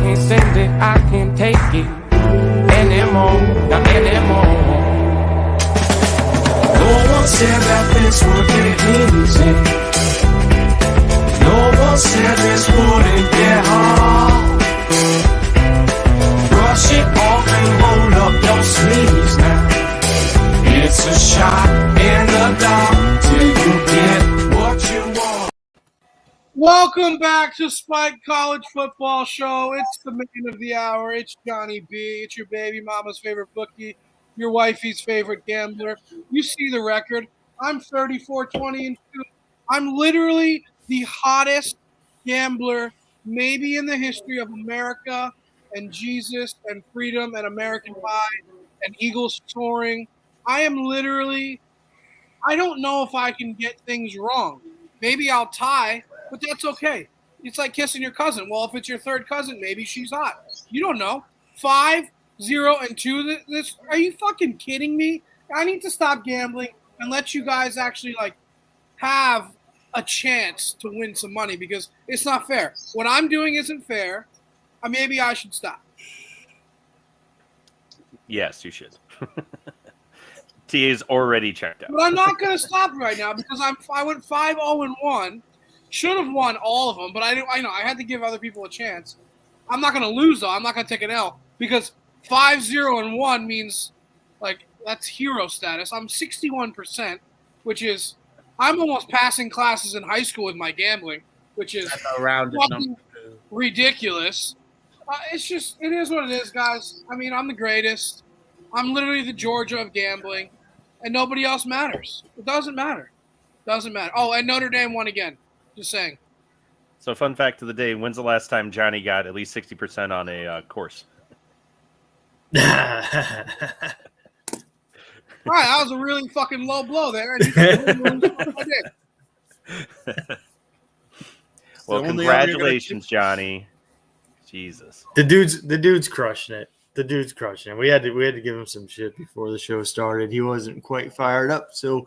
can't stand it, I can't take it anymore, not anymore. No one said that this would get easy. No one said this wouldn't get hard. Brush it off and roll up your sleeves now. It's a shot in the dark till you get what you want. Welcome back to Spike College Football Show. It's the man of the hour. It's Johnny B. It's your baby mama's favorite bookie, your wifey's favorite gambler. You see the record. I'm 34-20-2. I'm literally the hottest gambler maybe in the history of America and Jesus and freedom and American pie and Eagles soaring. I am literally, I don't know if I can get things wrong. Maybe I'll tie, but that's okay. It's like kissing your cousin. Well, if it's your third cousin, maybe she's hot. You don't know. 5-0-2. This? Are you fucking kidding me? I need to stop gambling and let you guys actually have a chance to win some money because it's not fair. What I'm doing isn't fair. Maybe I should stop. Yes, you should. T is already checked out. But I'm not going to stop right now because I went 5-0-1. Should have won all of them, but I know I had to give other people a chance. I'm not going to lose though. I'm not going to take an L because 5-0-1 means that's hero status. I'm 61%, which is I'm almost passing classes in high school with my gambling, which is fucking ridiculous. It is what it is, guys. I mean, I'm the greatest. I'm literally the Georgia of gambling, and nobody else matters. It doesn't matter. Oh, and Notre Dame won again. Just saying. So, fun fact of the day: when's the last time Johnny got at least 60% on a course? All right, that was a really fucking low blow there. Well, congratulations, Johnny. Jesus, the dude's crushing it. We had to give him some shit before the show started. He wasn't quite fired up, so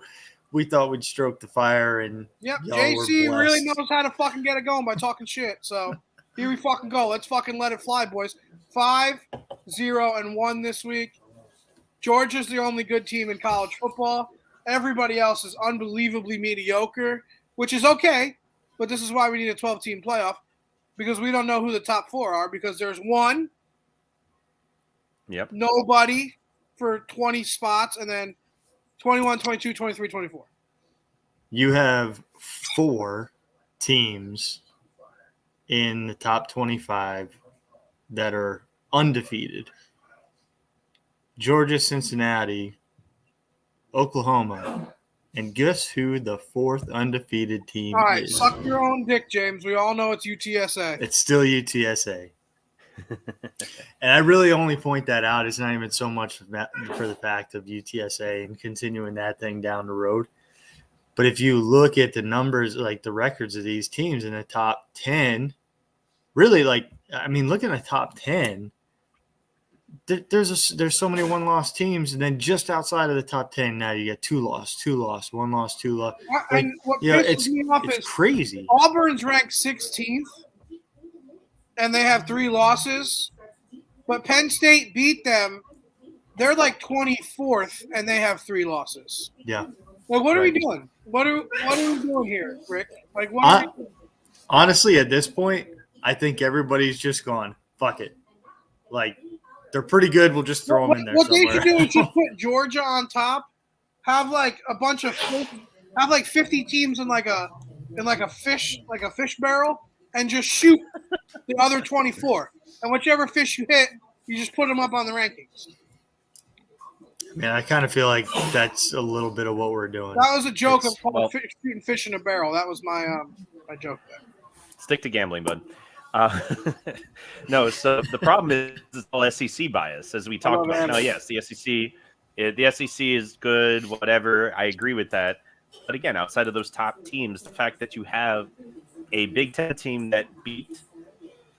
we thought we'd stroke the fire. And yep, JC really knows how to fucking get it going by talking shit. So here we fucking go. Let's fucking let it fly, boys. 5-0-1 this week. Georgia's the only good team in college football. Everybody else is unbelievably mediocre, which is okay. But this is why we need a 12-team playoff. Because we don't know who the top four are because there's one, nobody for 20 spots, and then 21, 22, 23, 24. You have 4 teams in the top 25 that are undefeated. Georgia, Cincinnati, Oklahoma. And guess who the 4th undefeated team is? All right, suck your own dick, James. We all know it's UTSA. It's still UTSA. And I really only point that out. It's not even so much for the fact of UTSA and continuing that thing down the road. But if you look at the numbers, the records of these teams in the top 10, really, looking at the top 10, there's so many one-loss teams, and then just outside of the top 10 now you get 2 loss, 1 loss, 2 loss. And what pisses me off is crazy. Auburn's ranked 16th, and they have 3 losses, but Penn State beat them. They're 24th, and they have 3 losses. Yeah. What are we doing? What are we doing here, Rick? Honestly, at this point, I think everybody's just gone, fuck it. They're pretty good. We'll just throw them in there. What somewhere. they should do is just put Georgia on top, have a bunch of 50 teams in a fish barrel, and just shoot the other 24. And whichever fish you hit, you just put them up on the rankings. Man, I kind of feel like that's a little bit of what we're doing. That was a joke of shooting fish in a barrel. That was my joke there. Stick to gambling, bud. No, so the problem is all SEC bias, as we talked about. Now, yes, the SEC is good, whatever. I agree with that. But again, outside of those top teams, the fact that you have a Big Ten team that beat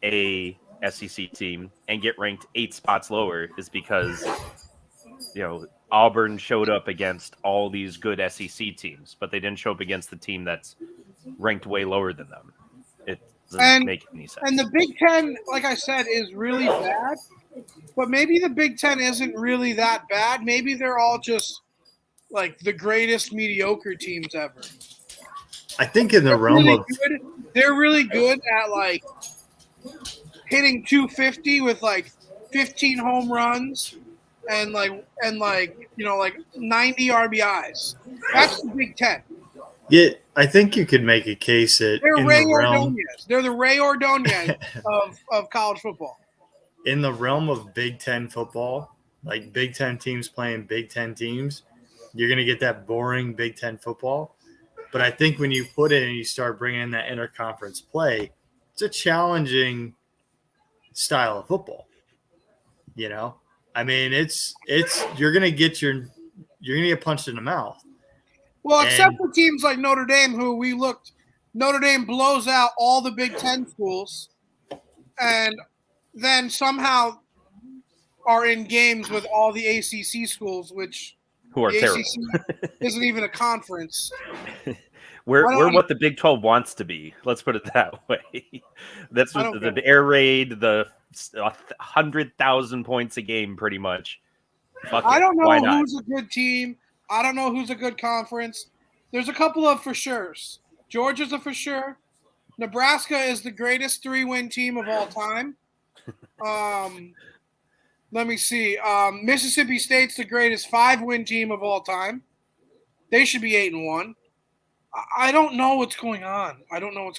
a SEC team and get ranked 8 spots lower is because, Auburn showed up against all these good SEC teams, but they didn't show up against the team that's ranked way lower than them. doesn't make any sense. And the Big Ten, like I said, is really bad. But maybe the Big Ten isn't really that bad. Maybe they're all just like the greatest mediocre teams ever. I think in the realm of they're really good at like hitting 250 with like 15 home runs and like 90 RBIs. That's the Big Ten. Yeah, I think you could make a case that they're Ray Ordonez. They're the Ray Ordonez of college football. In the realm of Big Ten football, like Big Ten teams playing Big Ten teams, you're going to get that boring Big Ten football. But I think when you put it and you start bringing in that interconference play, it's a challenging style of football. You know, I mean, it's you're going to get punched in the mouth. Well, except for teams like Notre Dame, Notre Dame blows out all the Big Ten schools, and then somehow are in games with all the ACC schools, who are terrible. ACC isn't even a conference. We're what the Big 12 wants to be. Let's put it that way. That's what the air raid, the 100,000 points a game, pretty much. I don't know who's a good team. I don't know who's a good conference. There's a couple of for sure's. Georgia's a for sure. Nebraska is the greatest 3-win team of all time. Let me see. Mississippi State's the greatest 5-win team of all time. They should be 8-1. I don't know what's going on. I don't know.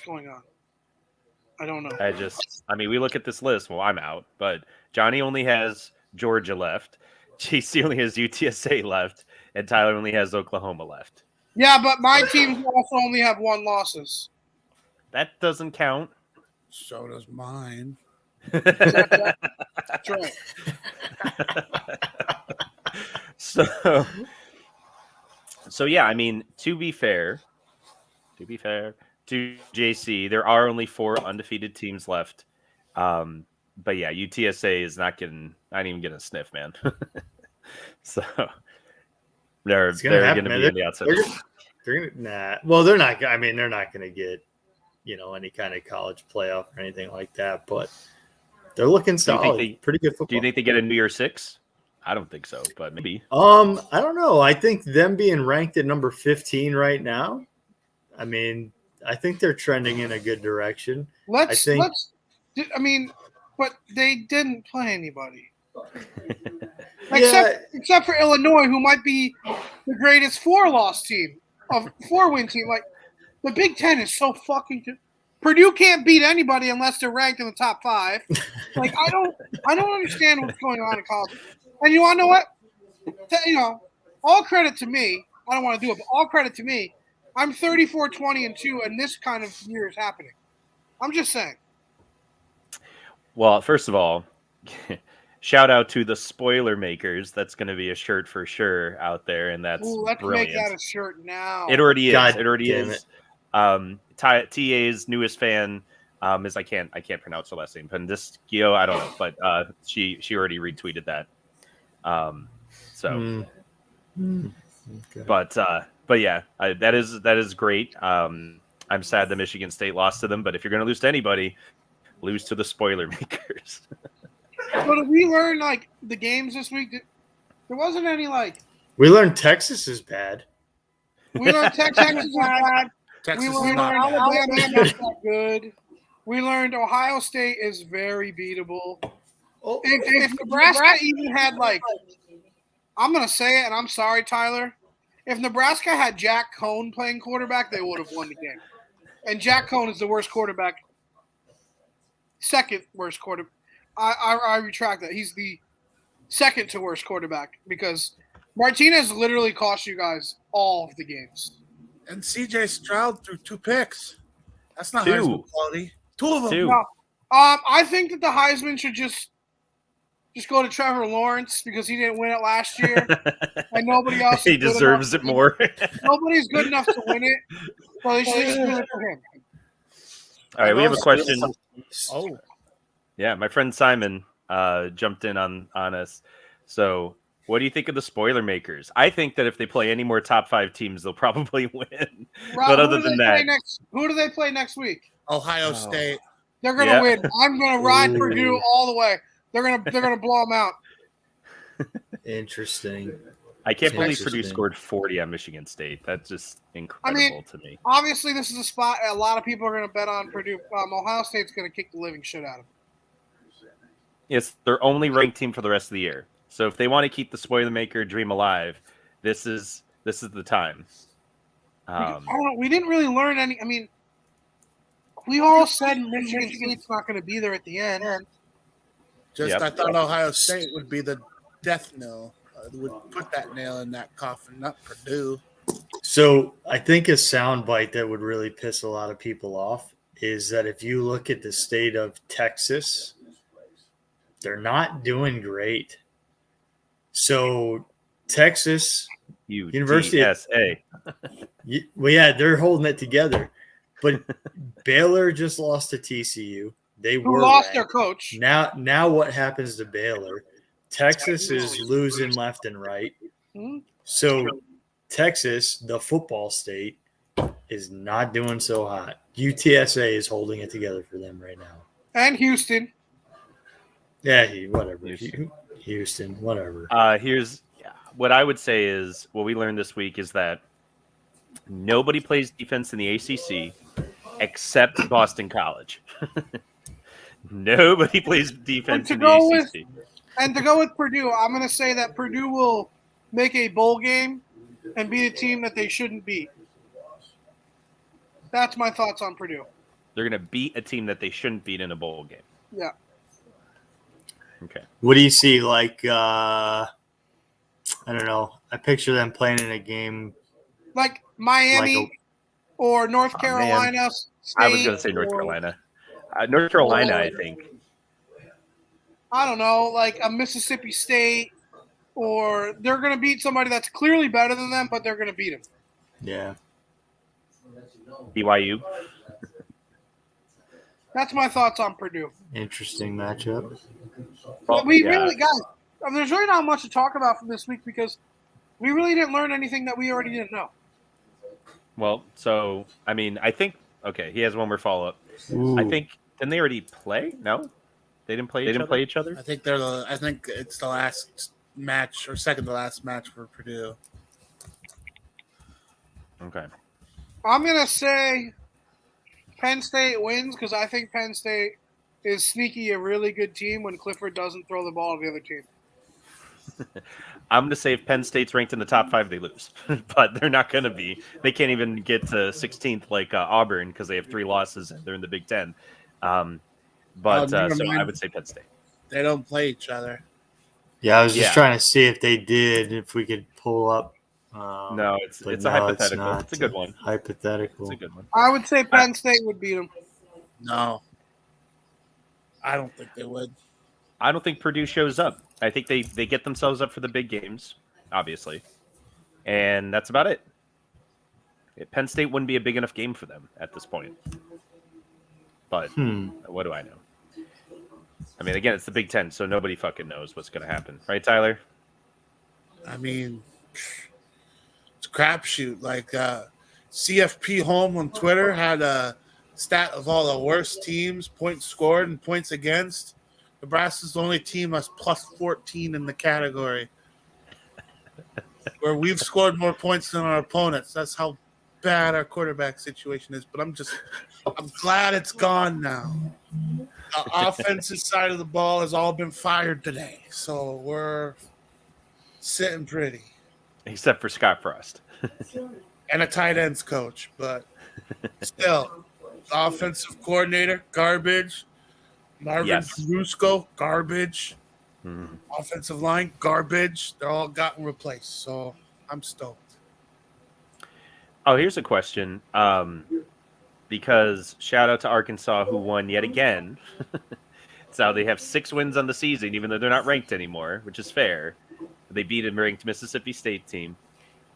We look at this list. Well, I'm out, but Johnny only has Georgia left. JC only has UTSA left, and Tyler only has Oklahoma left. Yeah, but my teams also only have 1 losses. That doesn't count. So does mine. That's right. So yeah, I mean, to be fair to JC, there are only 4 undefeated teams left. But yeah, UTSA is not even getting a sniff, man. So they're going to be on the outside. Well, they're not. I mean, they're not going to get any kind of college playoff or anything like that. But they're looking solid. Pretty good football. Do you think they get a New Year's 6? I don't think so, but maybe. I don't know. I think them being ranked at number 15 right now. I mean, I think they're trending in a good direction. But they didn't play anybody. Except for Illinois, who might be the greatest 4-loss team of 4-win team. Like, the Big Ten is so fucking good. Purdue can't beat anybody unless they're ranked in the top 5. Like, I don't understand what's going on in college. And you want to know what? All credit to me. I don't want to do it, but all credit to me. I'm 34-20-2, and this kind of year is happening. I'm just saying. Well, first of all, shout out to the spoiler makers. That's going to be a shirt for sure out there, and that's let's brilliant. Make that a shirt now. It already is. God it already is. TA's newest fan is I can't pronounce her last name. Pendiskio, I don't know, but she already retweeted that. Okay. But yeah, that is great. I'm sad that Michigan State lost to them, but if you're going to lose to anybody, lose to the spoiler makers. So did we learn the games this week? There wasn't any We learned Texas is bad. We learned Texas is bad. Texas We learned Alabama is not good. We learned Ohio State is very beatable. Oh, If Nebraska even had I'm going to say it, and I'm sorry, Tyler. If Nebraska had Jack Cohn playing quarterback, they would have won the game. And Jack Cohn is the worst quarterback. Second worst quarterback. I retract that. He's the second to worst quarterback because Martinez literally cost you guys all of the games. And CJ Stroud threw 2 picks. That's not 2 Heisman quality. 2 of them. 2. No. I think that the Heisman should just go to Trevor Lawrence because he didn't win it last year, and nobody else. He deserves it more. Nobody's good enough to win it, so they should just do it for him. All right, we have a question. Oh, Yeah, my friend Simon jumped in on us. So, what do you think of the spoiler makers? I think that if they play any more top 5 teams, they'll probably win. Rob, but other than that, who do they play next week? Ohio State. They're going to win. I'm going to ride Purdue all the way. They're going to blow them out. Interesting. I can't believe Purdue scored 40 on Michigan State. That's just incredible to me. Obviously, this is a spot a lot of people are going to bet on Purdue. Ohio State's going to kick the living shit out of them. It's their only ranked team for the rest of the year. So if they want to keep the Spoilermaker dream alive, this is the time. I don't know. We didn't really learn any. I mean, we all said Michigan State's not going to be there at the end. I thought Ohio State would be the death knell. Would put that nail in that coffin, not Purdue. So I think a soundbite that would really piss a lot of people off is that if you look at the state of Texas, they're not doing great. So Texas University, USA. Well, yeah, they're holding it together. But Baylor just lost to TCU. They lost their coach. Now what happens to Baylor? Texas is losing left and right. So Texas, the football state, is not doing so hot. UTSA is holding it together for them right now. And Houston. Yeah, whatever. Houston, whatever. Here's what I would say is what we learned this week is that nobody plays defense in the ACC except Boston College. Nobody plays defense in the ACC. And to go with Purdue, I'm going to say that Purdue will make a bowl game and beat a team that they shouldn't beat. That's my thoughts on Purdue. They're going to beat a team that they shouldn't beat in a bowl game. Yeah. Okay. What do you see? Like, I don't know. I picture them playing in a game like Miami or North Carolina. State, I was going to say North Carolina. North Carolina, I think. I don't know, like a Mississippi State, or they're going to beat somebody that's clearly better than them, but they're going to beat them. Yeah. BYU. That's my thoughts on Purdue. Interesting matchup. Well, really, guys, there's really not much to talk about from this week because we really didn't learn anything that we already didn't know. Well, so, I mean, I think, okay, he has one more follow-up. I think, didn't they already play? No? They didn't play each other? I think it's the last match or second to last match for Purdue. Okay. I'm going to say Penn State wins because I think Penn State is sneaky a really good team when Clifford doesn't throw the ball to the other team. I'm going to say if Penn State's ranked in the top 5, they lose. But they're not going to be. They can't even get to 16th like Auburn because they have 3 losses and they're in the Big Ten. But so I would say Penn State. They don't play each other. Yeah, I was just trying to see if they did, if we could pull up. No, it's a hypothetical. It's a good one. Hypothetical. It's a good one. I would say Penn State would beat them. No. I don't think they would. I don't think Purdue shows up. I think they get themselves up for the big games, obviously. And that's about it. Penn State wouldn't be a big enough game for them at this point. But what do I know? I mean, again, it's the Big Ten, so nobody fucking knows what's going to happen. Right, Tyler? I mean, it's a crapshoot. Like, CFP Home on Twitter had a stat of all the worst teams, points scored and points against. Nebraska's the only team that's plus 14 in the category. Where we've scored more points than our opponents. That's how bad our quarterback situation is, but I'm glad it's gone now. The offensive side of the ball has all been fired today, so we're sitting pretty. Except for Scott Frost. And a tight ends coach, but still, the offensive coordinator, garbage. Marvin Brusco, garbage. Offensive line, garbage. They're all gotten replaced, so I'm stoked. Oh, here's a question. Because shout out to Arkansas who won yet again. So they have 6 wins on the season, even though they're not ranked anymore, which is fair. They beat a ranked Mississippi State team.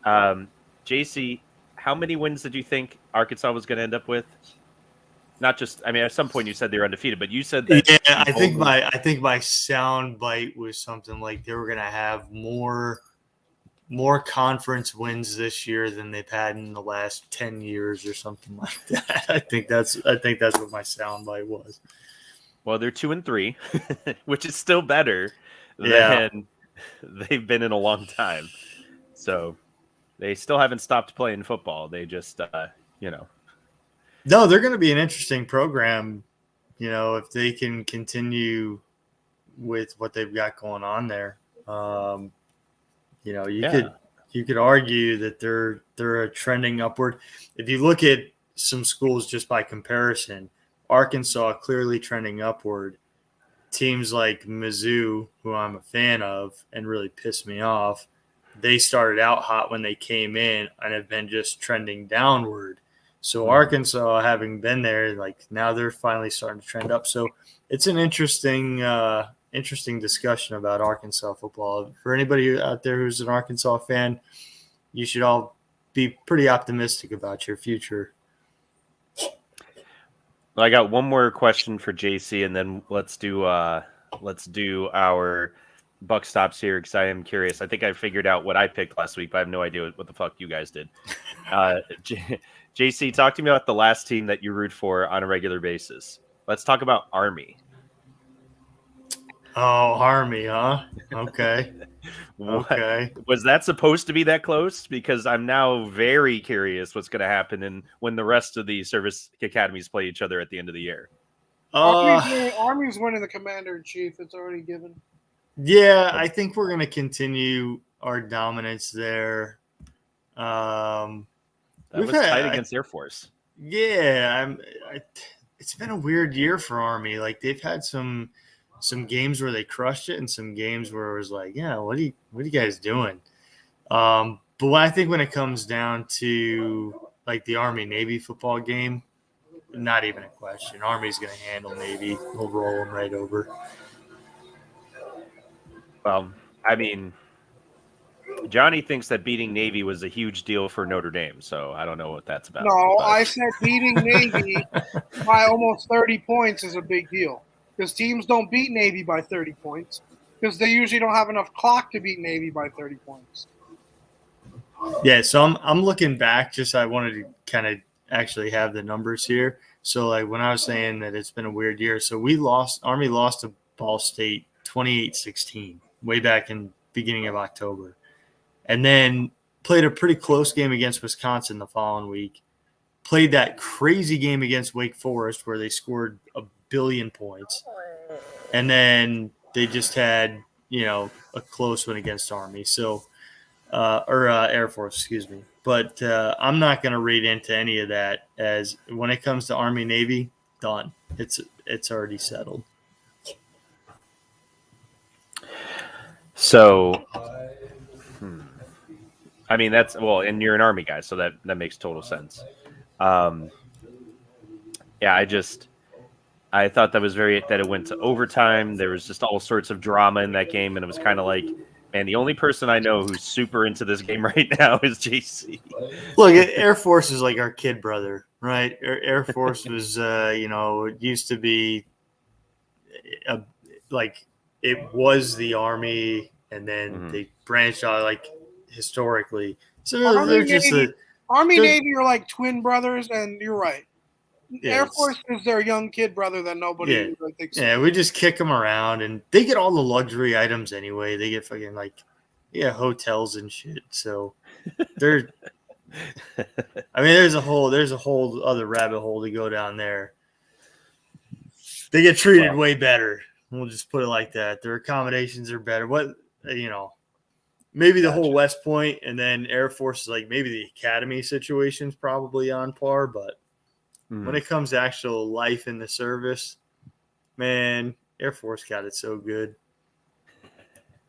JC, how many wins did you think Arkansas was going to end up with? Not just, I mean, at some point you said they were undefeated, but you said that. Yeah, I think my sound bite was something like they were going to have more more conference wins this year than they've had in the last 10 years or something like that. I think that's what my soundbite was. Well, they're 2-3, which is still better Yeah. than they've been in a long time. So they still haven't stopped playing football. They just, No, they're going to be an interesting program, if they can continue with what they've got going on there. You could argue that they're trending upward. If you look at some schools just by comparison, Arkansas clearly trending upward. Teams like Mizzou, who I'm a fan of and really pissed me off, they started out hot when they came in and have been just trending downward. So Arkansas, having been there, like now they're finally starting to trend up. So it's an interesting discussion about Arkansas football. For anybody out there who's an Arkansas fan, you should all be pretty optimistic about your future. I got one more question for JC, and then let's do our buck stops here because I am curious. I think I figured out what I picked last week, but I have no idea what the fuck you guys did. JC, talk to me about the last team that you root for on a regular basis. Let's talk about Army. Oh, Army, huh? Okay. Okay. Was that supposed to be that close? Because I'm now very curious what's going to happen when the rest of the service academies play each other at the end of the year. Army's winning the Commander-in-Chief. It's already given. Yeah, I think we're going to continue our dominance there. That was tight against Air Force. Yeah, it's been a weird year for Army. Like they've had some games where they crushed it and some games where it was like, yeah, what are you guys doing? But when it comes down to like the Army-Navy football game, not even a question. Army's going to handle Navy. We'll roll them right over. Well, I mean, Johnny thinks that beating Navy was a huge deal for Notre Dame, so I don't know what that's about. No, I said beating Navy by almost 30 points is a big deal. Because teams don't beat Navy by 30 points because they usually don't have enough clock to beat Navy by 30 points. Yeah, so I'm looking back. I wanted to kind of actually have the numbers here. So like when I was saying that it's been a weird year, so Army lost to Ball State 28-16 way back in beginning of October, and then played a pretty close game against Wisconsin the following week. Played that crazy game against Wake Forest where they scored a billion points, and then they just had a close one against Army, or Air Force, excuse me. But I'm not going to read into any of that. As when it comes to Army Navy, done. It's already settled. So, I mean and you're an Army guy, so that makes total sense. I thought that was that it went to overtime. There was just all sorts of drama in that game, and it was kind of like, man, the only person I know who's super into this game right now is JC. Look, Air Force is like our kid brother, right? Air Force was, it used to be it was the Army, and then they branched out like historically. So Army Navy are like twin brothers, and you're right. Yeah, Air Force is their young kid brother that nobody really thinks. Yeah, we just kick them around, and they get all the luxury items anyway. They get fucking hotels and shit. So they're. I mean, there's a whole other rabbit hole to go down there. They get treated way better. We'll just put it like that. Their accommodations are better. Maybe the whole West Point, and then Air Force is like maybe the academy situation's probably on par, but. When it comes to actual life in the service, man, Air Force got it so good.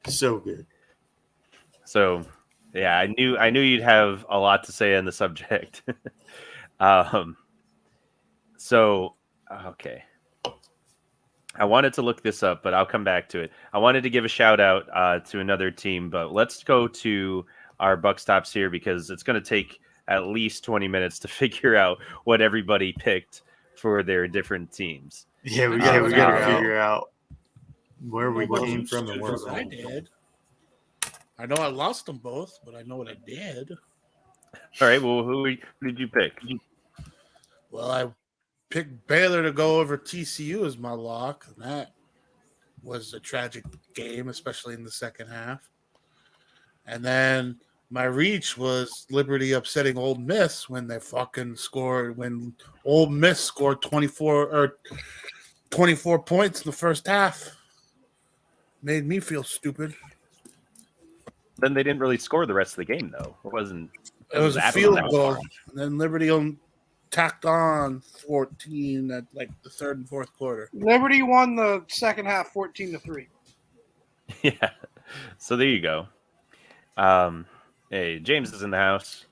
So good. So, yeah, I knew you'd have a lot to say on the subject. Okay. I wanted to look this up, but I'll come back to it. I wanted to give a shout out to another team, but let's go to our buck stops here because it's going to take at least 20 minutes to figure out what everybody picked for their different teams. Yeah, we got to figure out where we came from and where I did. I know I lost them both, but I know what I did. All right. Well, who did you pick? Well, I picked Baylor to go over TCU as my lock, and that was a tragic game, especially in the second half. And then my reach was Liberty upsetting Old Miss when they fucking scored, when Old Miss scored 24 points in the first half. Made me feel stupid. Then they didn't really score the rest of the game, though. It wasn't. It was a that field far. goal. And then Liberty tacked on 14 at like the third and fourth quarter. Liberty won the second half 14-3. Yeah. So there you go. Hey, James is in the house.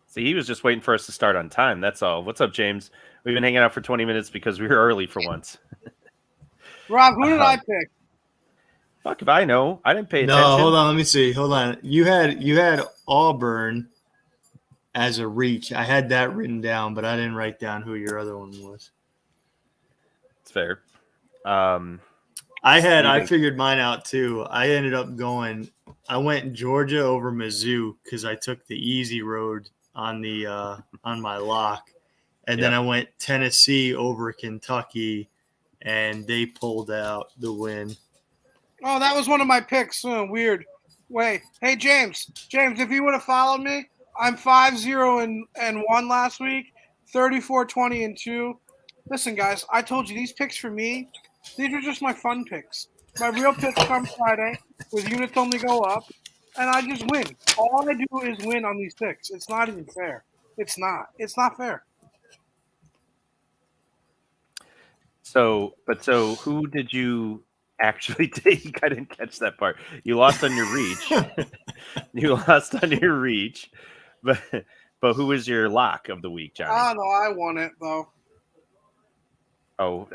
See, he was just waiting for us to start on time. That's all. What's up, James? We've been hanging out for 20 minutes because we were early for once. Rob, who did I pick? Fuck if I know. I didn't pay attention. No, hold on. Let me see. Hold on. You had Auburn as a reach. I had that written down, but I didn't write down who your other one was. It's fair. I figured mine out too. I ended up I went Georgia over Mizzou because I took the easy road on the on my lock. And then I went Tennessee over Kentucky, and they pulled out the win. Oh, that was one of my picks. Weird. Wait. Hey, James, if you would have followed me, I'm 5-0-1 last week, 34-20-2. Listen, guys, I told you these picks for me, these are just my fun picks. My real picks come Friday with units only go up, and I just win. All I do is win on these picks. It's not even fair. It's not. It's not fair. So who did you actually take? I didn't catch that part. You lost on your reach. But who was your lock of the week, Johnny? I don't know. I won it, though. Oh,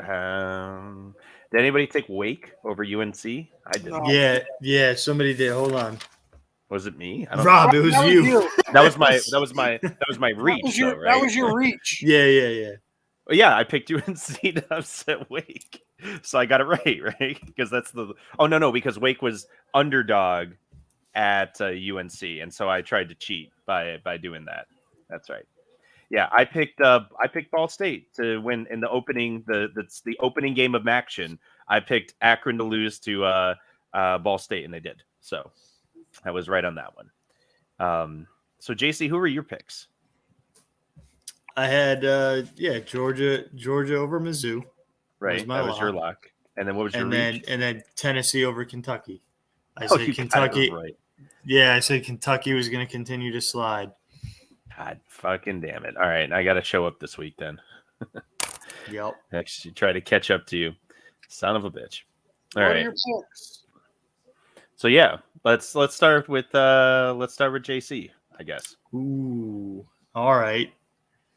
did anybody take Wake over UNC? I did. No. Yeah, somebody did. Hold on. Was it me? Rob, it was you. That was my reach. That was your reach. Yeah. Well, yeah, I picked UNC to upset Wake, so I got it right? Because that's the. Oh no, because Wake was underdog at UNC, and so I tried to cheat by doing that. That's right. Yeah, I picked Ball State to win in the opening that's the opening game of action. I picked Akron to lose to Ball State, and they did. So I was right on that one. So JC, who were your picks? I had Georgia over Mizzou. Right, that was your lock. And then what was your reach? And then Tennessee over Kentucky. I said Kentucky. Right. Yeah, I said Kentucky was going to continue to slide. God fucking damn it! All right, I got to show up this week then. Yep. Actually, try to catch up to you, son of a bitch. All What right. are your picks? So yeah, let's start with JC, I guess. Ooh. All right.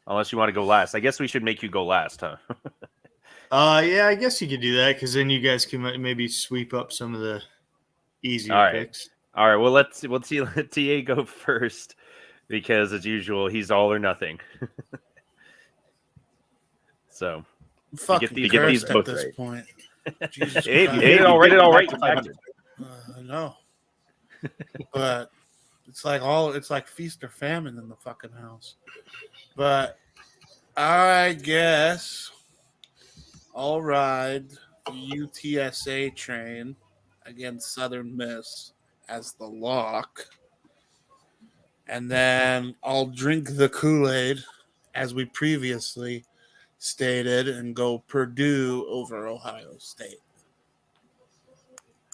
Unless you want to go last, I guess we should make you go last, huh? Yeah, I guess you could do that because then you guys can maybe sweep up some of the easier picks. All right. Well, let TA go first because, as usual, he's all or nothing. So, Fucking you get these at both this right. point. Jesus Hey, Christ. you did it all right. 500. I know, but it's like feast or famine in the fucking house. But I guess I'll ride the UTSA train against Southern Miss as the lock, and then I'll drink the Kool-Aid as we previously stated and go Purdue over Ohio State.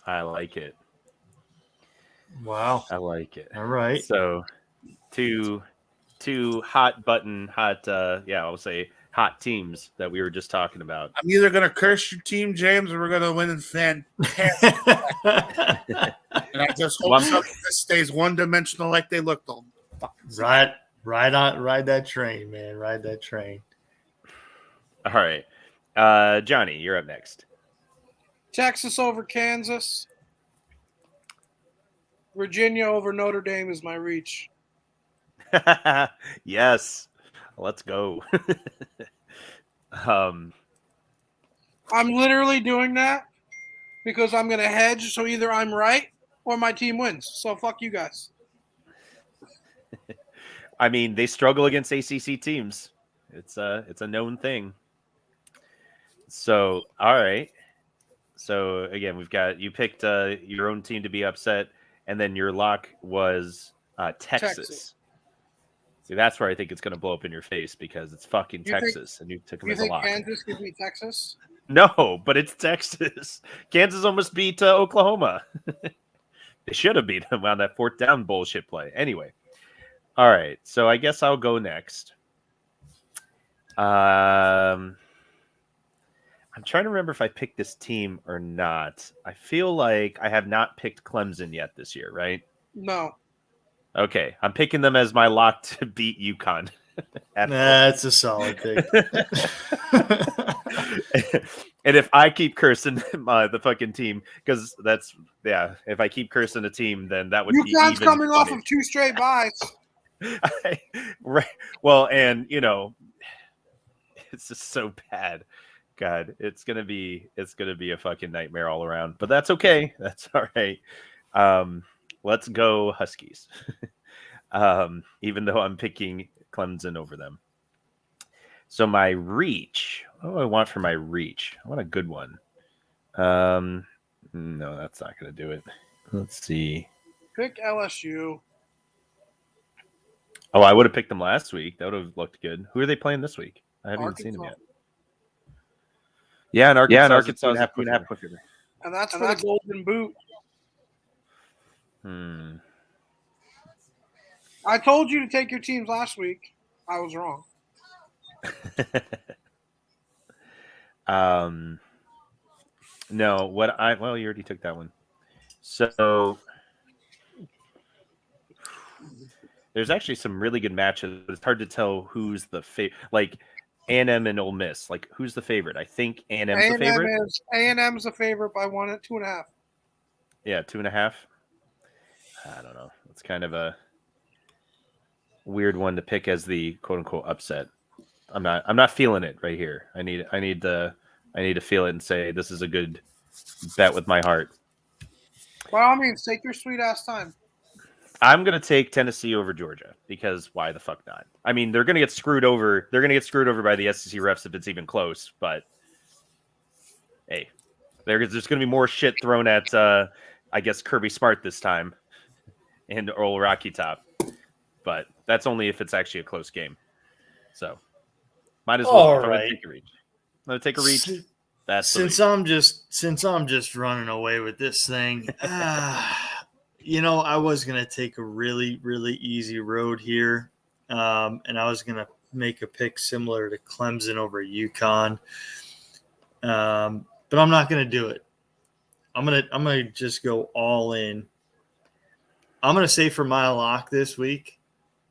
I like it. Wow. I like it. All right. So, two hot teams that we were just talking about. I'm either going to curse your team, James, or we're going to win in fantastic. And I just hope this stays one-dimensional like they looked all. Ride that train, man. Ride that train. All right. Johnny, you're up next. Texas over Kansas. Virginia over Notre Dame is my reach. Yes. Let's go. I'm literally doing that because I'm going to hedge. So either I'm right or my team wins. So fuck you guys. I mean, they struggle against ACC teams. It's a known thing. So, all right. So again, we've got you picked your own team to be upset, and then your lock was Texas. See, that's where I think it's going to blow up in your face because it's fucking Texas, and you took them as a lock. Kansas could beat Texas? No, but it's Texas. Kansas almost beat Oklahoma. They should have beat them on that fourth down bullshit play. Anyway, all right. So I guess I'll go next. I'm trying to remember if I picked this team or not. I feel like I have not picked Clemson yet this year, right? No. Okay, I'm picking them as my lock to beat UConn. That's a solid pick. And if I keep cursing the fucking team, because if I keep cursing a team, then that would be UConn's even coming funny. off of 2 straight buys. Right. Well, and it's just so bad. God, it's gonna be a fucking nightmare all around. But that's okay. That's all right. Let's go Huskies. Even though I'm picking Clemson over them. So my reach. What do I want for my reach? I want a good one. No, that's not gonna do it. Let's see. Pick LSU. Oh, I would have picked them last week. That would have looked good. Who are they playing this week? I haven't even seen them yet. Yeah, and Arkansas is a 2.5 point favorite. And that's for the Golden Boot. I told you to take your teams last week. I was wrong. No, you already took that one. So there's actually some really good matches. It's hard to tell who's the favorite. Like A&M and Ole Miss. Like who's the favorite? I think A&M's the favorite. A&M's the favorite by 1 at 2.5. Yeah, 2.5. I don't know. It's kind of a weird one to pick as the quote unquote upset. I'm not feeling it right here. I need to feel it and say this is a good bet with my heart. By all means, take your sweet ass time. I'm gonna take Tennessee over Georgia because why the fuck not? I mean, they're gonna get screwed over. They're gonna get screwed over by the SEC refs if it's even close. But hey, there's gonna be more shit thrown at I guess Kirby Smart this time and Earl Rocky Top. But that's only if it's actually a close game. So might as well. All right. Take a reach. I'm gonna take a reach. That's since I'm just running away with this thing. I was gonna take a really, really easy road here, and I was gonna make a pick similar to Clemson over UConn, but I'm not gonna do it. I'm gonna just go all in. I'm gonna say for my lock this week,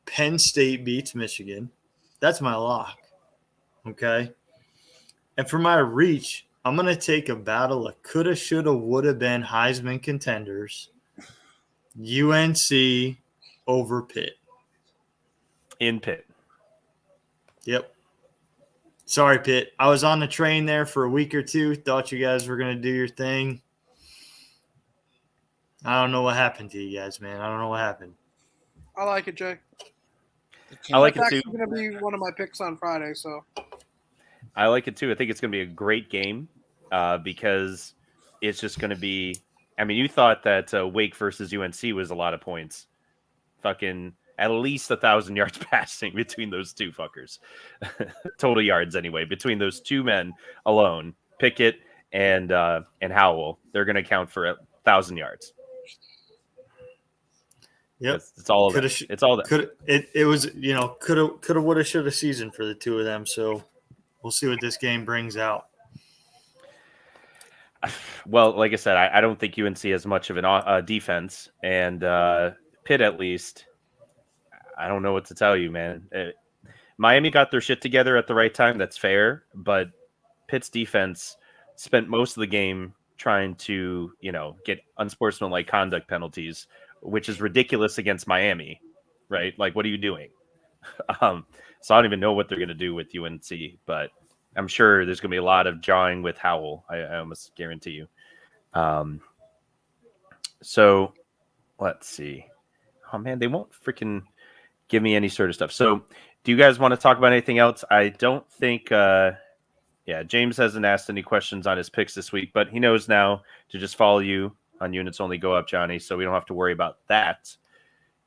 Penn State beats Michigan. That's my lock. Okay. And for my reach, I'm going to take a battle of coulda, shoulda, woulda been Heisman contenders. UNC over Pitt. in Pitt. Yep. Sorry, Pitt. I was on the train there for a week or two. Thought you guys were going to do your thing. I don't know what happened to you guys, man. I don't know what happened. I like it, Jay. I like it too. It's going to be one of my picks on Friday, so. I like it too. I think it's going to be a great game because it's just going to be. I mean, you thought that Wake versus UNC was a lot of points. Fucking at least 1,000 yards passing between those two fuckers. Total yards anyway between those two men alone. Pickett and Howell. They're going to count for 1,000 yards. Yep, it's all that. It's all that. It was coulda woulda shoulda season for the two of them. So we'll see what this game brings out. Well, like I said, I don't think UNC has much of an defense, and Pitt at least. I don't know what to tell you, man. Miami got their shit together at the right time. That's fair, but Pitt's defense spent most of the game trying to, get unsportsmanlike conduct penalties, which is ridiculous against Miami, right? Like, what are you doing? So I don't even know what they're going to do with UNC, but I'm sure there's going to be a lot of jawing with Howell. I almost guarantee you. So let's see. Oh man, they won't freaking give me any sort of stuff. So, do you guys want to talk about anything else? I don't think. James hasn't asked any questions on his picks this week, but he knows now to just follow you on Units Only Go Up, Johnny. So we don't have to worry about that.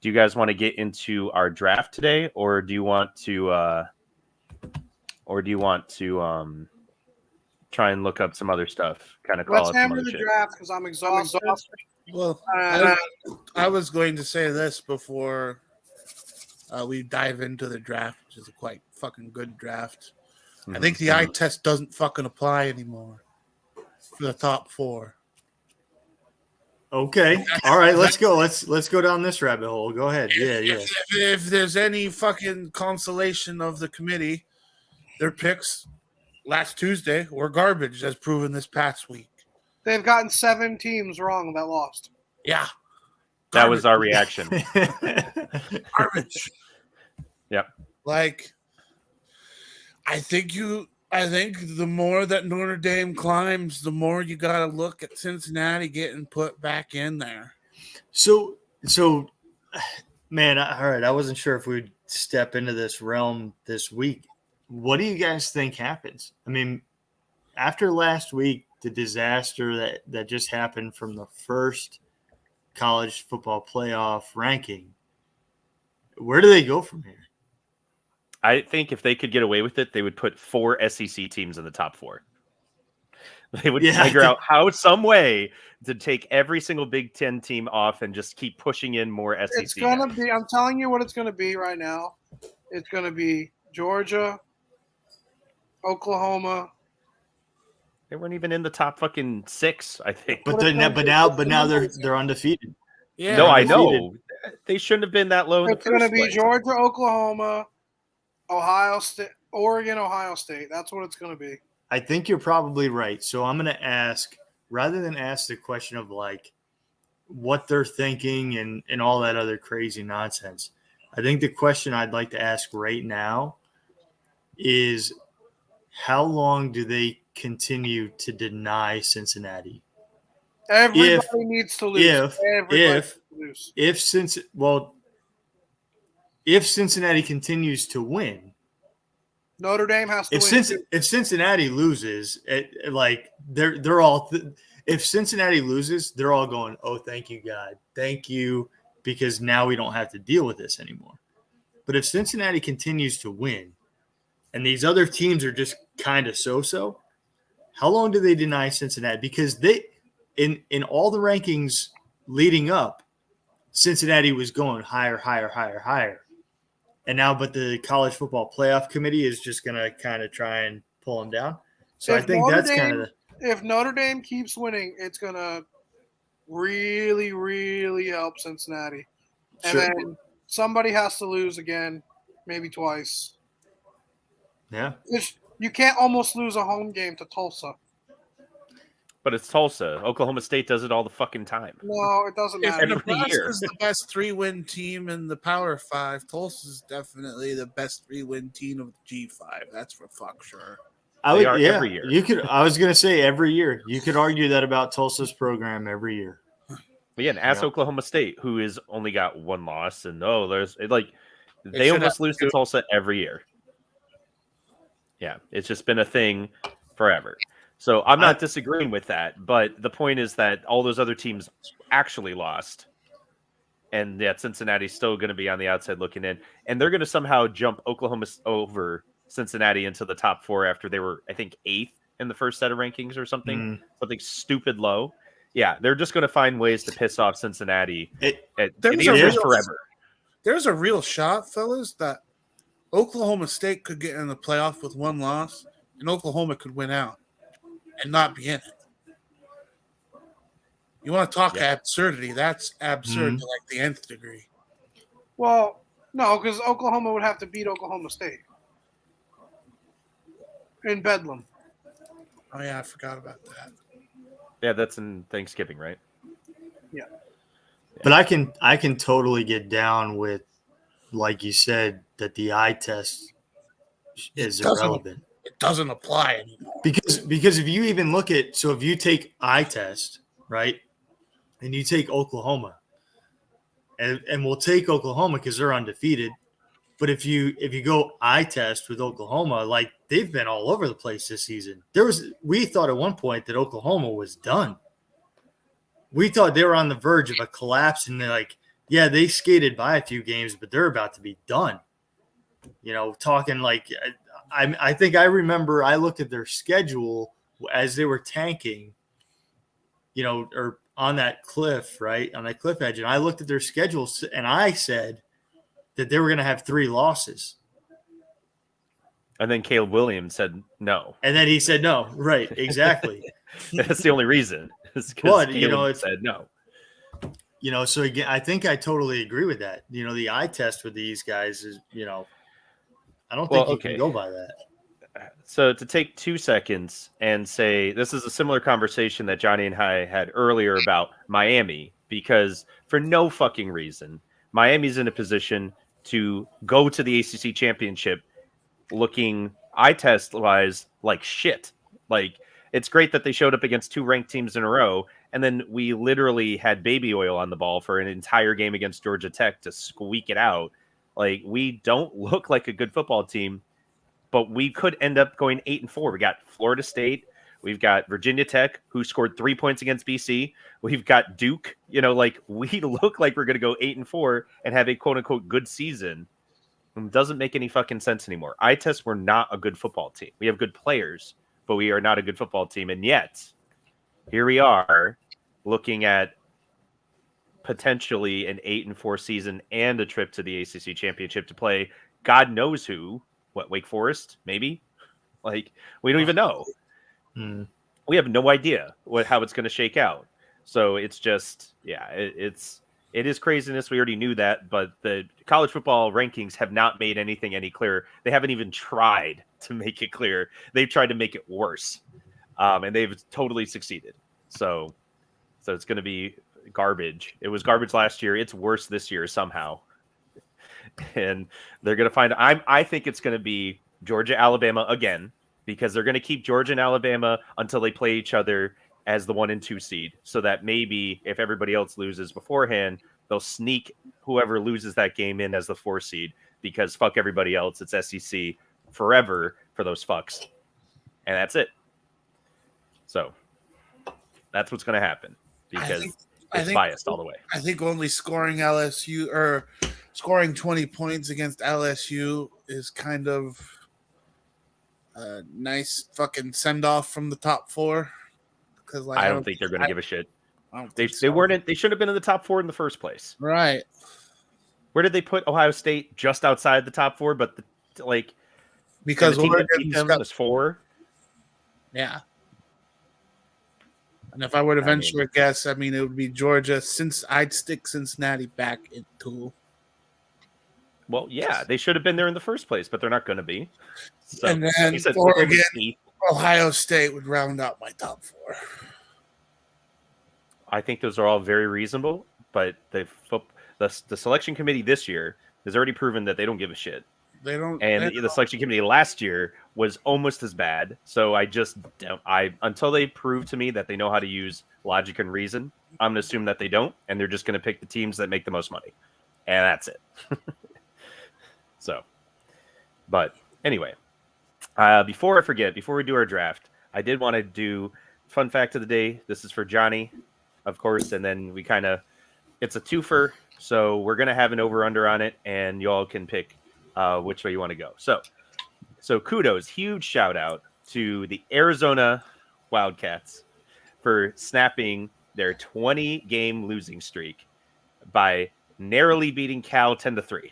Do you guys want to get into our draft today, or do you want to? Try and look up some other stuff? Kind of call Let's it some hammer other the shit. draft because I'm exhausted. Well, I was going to say this before we dive into the draft, which is a quite fucking good draft. I think the eye test doesn't fucking apply anymore for the top 4. Okay. All right. Let's go. Let's go down this rabbit hole. Go ahead. Yeah. If there's any fucking consolation of the committee, their picks last Tuesday were garbage, as proven this past week. They've gotten 7 teams wrong that lost. Yeah. That was our reaction. Garbage. Yep. Like, I think the more that Notre Dame climbs, the more you got to look at Cincinnati getting put back in there. So, man, all right. I wasn't sure if we'd step into this realm this week. What do you guys think happens? I mean, after last week, the disaster that just happened from the first college football playoff ranking, where do they go from here? I think if they could get away with it, they would put 4 SEC teams in the top 4. They would figure out some way to take every single Big Ten team off and just keep pushing in more SEC. It's going to be – I'm telling you what it's going to be right now. It's going to be Georgia, Oklahoma. They weren't even in the top fucking 6, I think. But now they're undefeated. Yeah, no, I know. They shouldn't have been that low in the first place. It's going to be Georgia, Oklahoma, Ohio State, Oregon, Ohio State. That's what it's going to be. I think you're probably right. So I'm going to ask, rather than ask the question of like what they're thinking and all that other crazy nonsense, I think the question I'd like to ask right now is how long do they continue to deny Cincinnati? Everybody needs to lose. If Cincinnati continues to win, Notre Dame has to win. If Cincinnati loses, they're all. If Cincinnati loses, they're all going, "Oh, thank you, God, thank you," because now we don't have to deal with this anymore. But if Cincinnati continues to win, and these other teams are just kind of so-so, how long do they deny Cincinnati? Because they, in all the rankings leading up, Cincinnati was going higher. And now, but the college football playoff committee is just going to kind of try and pull them down. So I think that's kind of if Notre Dame keeps winning, it's going to really, really help Cincinnati. And then somebody has to lose again, maybe twice. Yeah. You can't almost lose a home game to Tulsa. But it's Tulsa. Oklahoma State does it all the fucking time. No, it doesn't matter. If Nebraska is the best 3-win team in the Power 5, Tulsa is definitely the best 3-win team of the G5. That's for fuck sure. Every year. I was going to say every year. You could argue that about Tulsa's program every year. But yeah, and ask Oklahoma State, who has only got 1 loss, and they almost lose to Tulsa every year. Yeah, it's just been a thing forever. So I'm not disagreeing with that, but the point is that all those other teams actually lost, and yet Cincinnati's still going to be on the outside looking in, and they're going to somehow jump Oklahoma over Cincinnati into the top 4 after they were, I think, 8th in the first set of rankings or something stupid low. Yeah, they're just going to find ways to piss off Cincinnati. Forever. There's a real shot, fellas, that Oklahoma State could get in the playoff with 1 loss, and Oklahoma could win out and not be in it. You want to talk absurdity? That's absurd to like the nth degree. Well, no, because Oklahoma would have to beat Oklahoma State in Bedlam. Oh yeah, I forgot about that. Yeah, that's in Thanksgiving, right? Yeah. But I can totally get down with, like you said, that the eye test is irrelevant. It doesn't apply anymore. Because if you even look at, so if you take eye test, right, and you take Oklahoma, and we'll take Oklahoma because they're undefeated. But if you go eye test with Oklahoma, like they've been all over the place this season. We thought at one point that Oklahoma was done. We thought they were on the verge of a collapse, and they're like, yeah, they skated by a few games, but they're about to be done. You know, talking like I think I remember I looked at their schedule as they were tanking, you know, or on that cliff, right? On that cliff edge. And I looked at their schedules and I said that they were going to have 3 losses. And then Caleb Williams said no. And then he said no. Right. Exactly. That's the only reason. But, you know, said no. You know, so again, I think I totally agree with that. You know, the eye test with these guys is, you know, I don't think you can go by that. So to take 2 seconds and say this is a similar conversation that Johnny and I had earlier about Miami, because for no fucking reason, Miami's in a position to go to the ACC championship looking eye test wise like shit. Like, it's great that they showed up against 2 ranked teams in a row, and then we literally had baby oil on the ball for an entire game against Georgia Tech to squeak it out. Like, we don't look like a good football team, but we could end up going 8-4. We got Florida State. We've got Virginia Tech, who scored 3 points against BC. We've got Duke. You know, like, we look like we're going to go 8-4 and have a quote-unquote good season. It doesn't make any fucking sense anymore. Eye test, we're not a good football team. We have good players, but we are not a good football team. And yet, here we are looking at potentially an 8-4 season and a trip to the ACC championship to play God knows who. What, Wake Forest? Maybe? Like, we don't even know. We have no idea how it's going to shake out. So it's just, yeah, it is craziness. We already knew that, but the college football rankings have not made anything any clearer. They haven't even tried to make it clear. They've tried to make it worse, and they've totally succeeded. So it's going to be garbage. It was garbage last year. It's worse this year somehow. And they're going to find, I think it's going to be Georgia, Alabama again, because they're going to keep Georgia and Alabama until they play each other as the 1 and 2 seed, so that maybe if everybody else loses beforehand, they'll sneak whoever loses that game in as the 4 seed, because fuck everybody else. It's SEC forever for those fucks. And that's it. So that's what's going to happen, because it's biased all the way. I think only scoring LSU or scoring 20 points against LSU is kind of a nice fucking send off from the top 4. Because like, I don't think they're going to give a shit. They weren't. They should have been in the top 4 in the first place. Right. Where did they put Ohio State? Just outside the top 4, but because Oregon was 4. Yeah. And if I were to venture a guess, I mean, it would be Georgia. Since I'd stick Cincinnati back into. Well, yeah, they should have been there in the first place, but they're not going to be. So, and then Oregon, Ohio State would round out my top 4. I think those are all very reasonable, but the selection committee this year has already proven that they don't give a shit. They don't. And the selection committee last year was almost as bad. So I just don't. Until they prove to me that they know how to use logic and reason, I'm going to assume that they don't, and they're just going to pick the teams that make the most money, and that's it. So, but anyway, before I forget, before we do our draft, I did want to do fun fact of the day. This is for Johnny, of course, and then it's a twofer, so we're going to have an over-under on it, and y'all can pick which way you want to go. So kudos, huge shout out to the Arizona Wildcats for snapping their 20-game losing streak by narrowly beating Cal 10-3.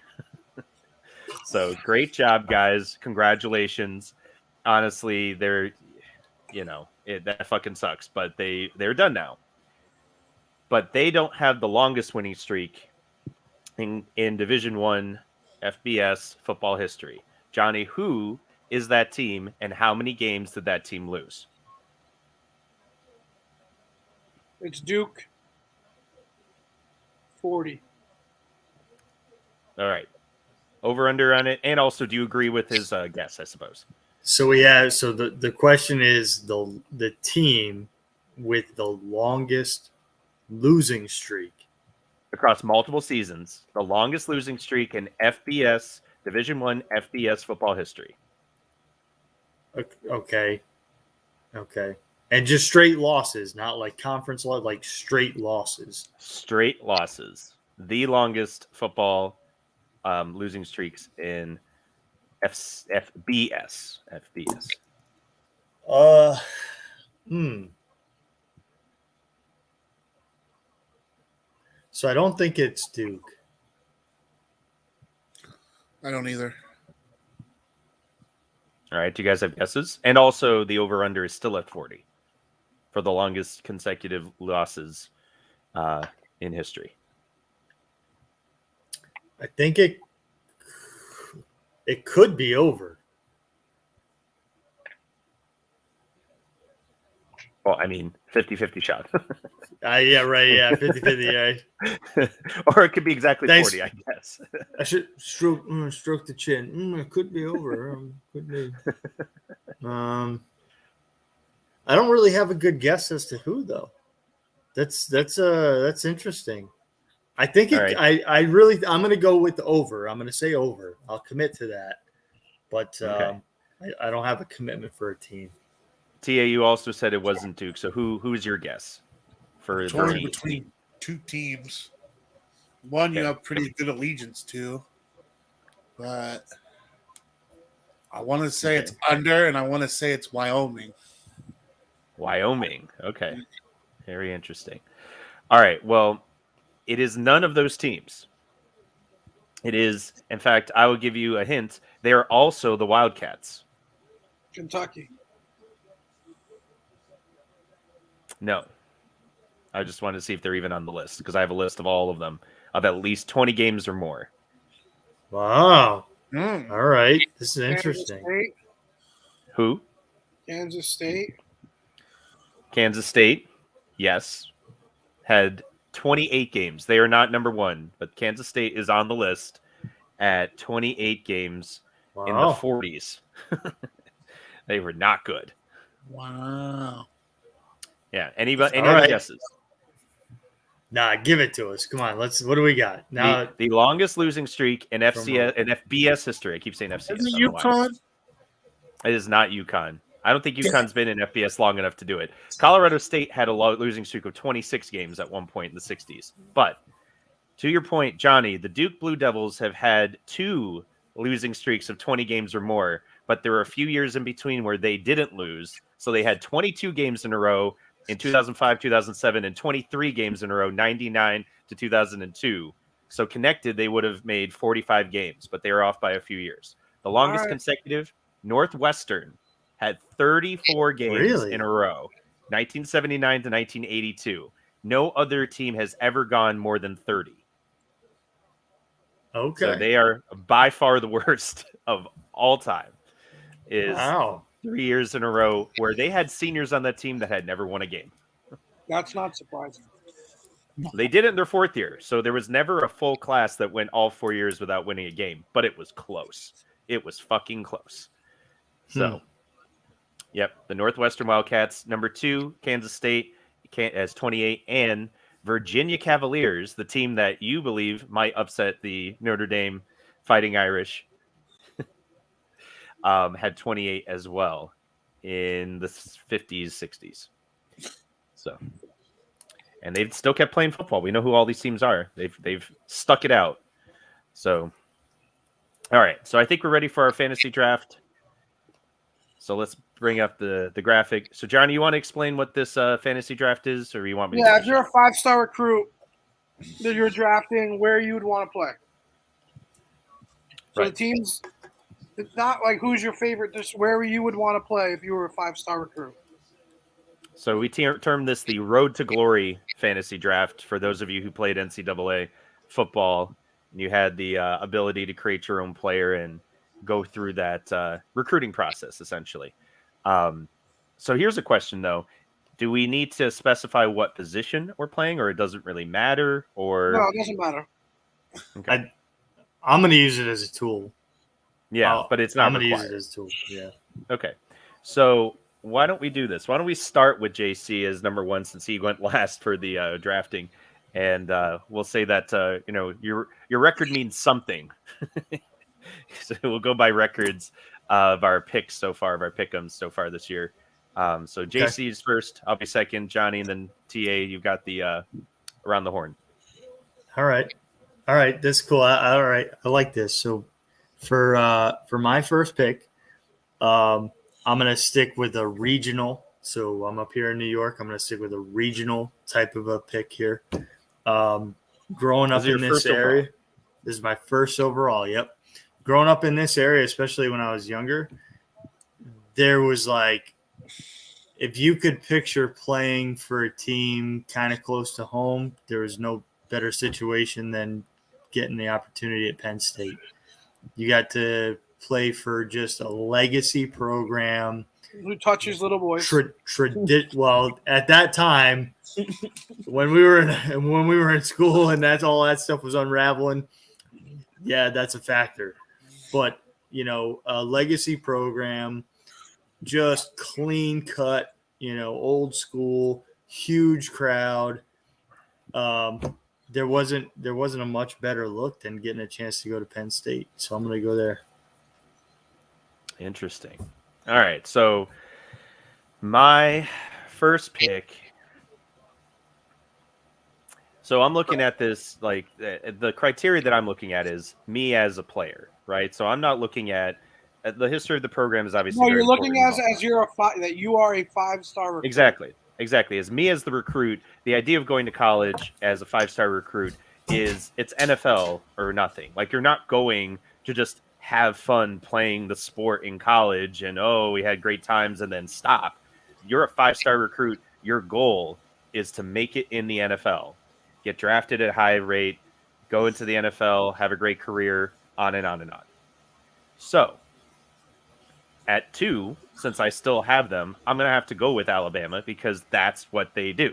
So great job, guys. Congratulations. Honestly, that fucking sucks, but they're done now. But they don't have the longest winning streak in Division I FBS football history. Johnny, who is that team, and how many games did that team lose? It's Duke. 40. All right. Over under on it. And also, do you agree with his guess, I suppose? So the question is the team with the longest losing streak across multiple seasons, the longest losing streak in FBS Division I FBS football history. Okay. And just straight losses, not like conference loss, like straight losses. Straight losses. The longest football losing streaks in FBS. So I don't think it's Duke. I don't either. All right, do you guys have guesses? And also, the over/under is still at 40 for the longest consecutive losses in history. I think it could be over. Well, I mean, 50-50 shot. Yeah, right. Yeah, 50-50, right. Or it could be exactly 40, I guess. I should stroke the chin. It could be over. Could be. I don't really have a good guess as to who, though. That's interesting. I think I'm going to go with the over. I'm going to say over. I'll commit to that. But I don't have a commitment for a team. TA, you also said it wasn't Duke. So who's your guess for the team? Between two teams. One you have pretty good allegiance to, but I want to say it's under, and I want to say it's Wyoming. Wyoming. Okay. Very interesting. All right. Well, it is none of those teams. It is, in fact, I will give you a hint. They are also the Wildcats. Kentucky. No. I just wanted to see if they're even on the list because I have a list of all of them of at least 20 games or more. Wow. All right. This is interesting. State. Who? Kansas State. Kansas State, yes, had 28 games. They are not number one, but Kansas State is on the list at 28 games in the 40s. They were not good. Wow. Yeah. Any other guesses? Nah, give it to us. Come on. What do we got? Now the longest losing streak in FBS history. I keep saying FCS. Is it UConn? It is not UConn. I don't think UConn's been in FBS long enough to do it. Colorado State had a losing streak of 26 games at one point in the 60s. But to your point, Johnny, the Duke Blue Devils have had 2 losing streaks of 20 games or more, but there were a few years in between where they didn't lose. So they had 22 games in a row in 2005, 2007, and 23 games in a row, 99 to 2002. So connected, they would have made 45 games, but they were off by a few years. The longest consecutive, Northwestern, had 34 games in a row, 1979 to 1982. No other team has ever gone more than 30. Okay. So they are by far the worst of all time. Is 3 years in a row where they had seniors on that team that had never won a game. That's not surprising. They did it in their 4th year. So there was never a full class that went all 4 years without winning a game, but it was close. It was fucking close. So, yep, the Northwestern Wildcats, number 2, Kansas State has 28, and Virginia Cavaliers, the team that you believe might upset the Notre Dame Fighting Irish, had 28 as well in the 50s, 60s. So, and they've still kept playing football. We know who all these teams are. They've stuck it out. So, all right. So I think we're ready for our fantasy draft. So let's bring up the graphic. So, Johnny, you want to explain what this fantasy draft is, or you want me to? Yeah, if you're a 5-star recruit that you're drafting, where you would want to play. So the teams, it's not like who's your favorite, just where you would want to play if you were a 5-star recruit. So we term this the Road to Glory fantasy draft for those of you who played NCAA football and you had the ability to create your own player and go through that recruiting process, essentially. So here's a question, though. Do we need to specify what position we're playing, or it doesn't really matter? Or no, it doesn't matter. Okay. I'm going to use it as a tool. Yeah, but it's not I'm going to use required. it as a tool. Yeah. Okay. So why don't we do this? Why don't we start with JC as number 1 since he went last for the drafting, And we'll say that your record means something. So we'll go by records of our picks so far, of our pick'ems so far this year. So JC's first, I'll be second, Johnny, and then TA. You've got the around the horn. All right, that's cool. All right, I like this. So for my first pick, I'm gonna stick with a regional. So I'm up here in New York. I'm gonna stick with a regional type of a pick here. Growing up in this area, overall? This is my first overall. Yep. Growing up in this area, especially when I was younger, there was like, if you could picture playing for a team kind of close to home, there was no better situation than getting the opportunity at Penn State. You got to play for just a legacy program. Who touches little boys? Well, at that time, when we were in school and all that stuff was unraveling, yeah, that's a factor. But a legacy program, just clean cut, old school, huge crowd. There wasn't a much better look than getting a chance to go to Penn State. So I'm going to go there. Interesting. All right. So my first pick. So I'm looking at this, like the criteria that I'm looking at is me as a player, right? So I'm not looking at the history of the program is obviously. No, you're looking as you're that you are a 5-star recruit. Exactly. As me as the recruit, the idea of going to college as a 5-star recruit is it's NFL or nothing. Like you're not going to just have fun playing the sport in college and we had great times and then stop. You're a 5-star recruit. Your goal is to make it in the NFL. Get drafted at a high rate, go into the NFL, have a great career, on and on and on. So, at 2, since I still have them, I'm going to have to go with Alabama because that's what they do.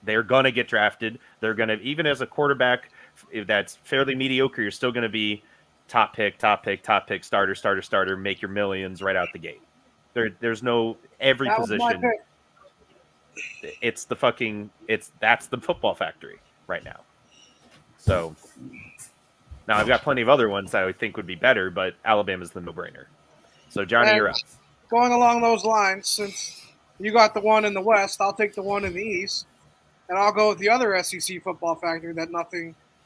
They're going to get drafted. They're going to, even as a quarterback, if that's fairly mediocre, you're still going to be top pick, starter, make your millions right out the gate. There's no every that position. That's the football factory right now. So now I've got plenty of other ones that I would think would be better, but Alabama's the no-brainer. So Johnny, you're up. Going along those lines, since you got the one in the West, I'll take the one in the East, and I'll go with the other SEC football factory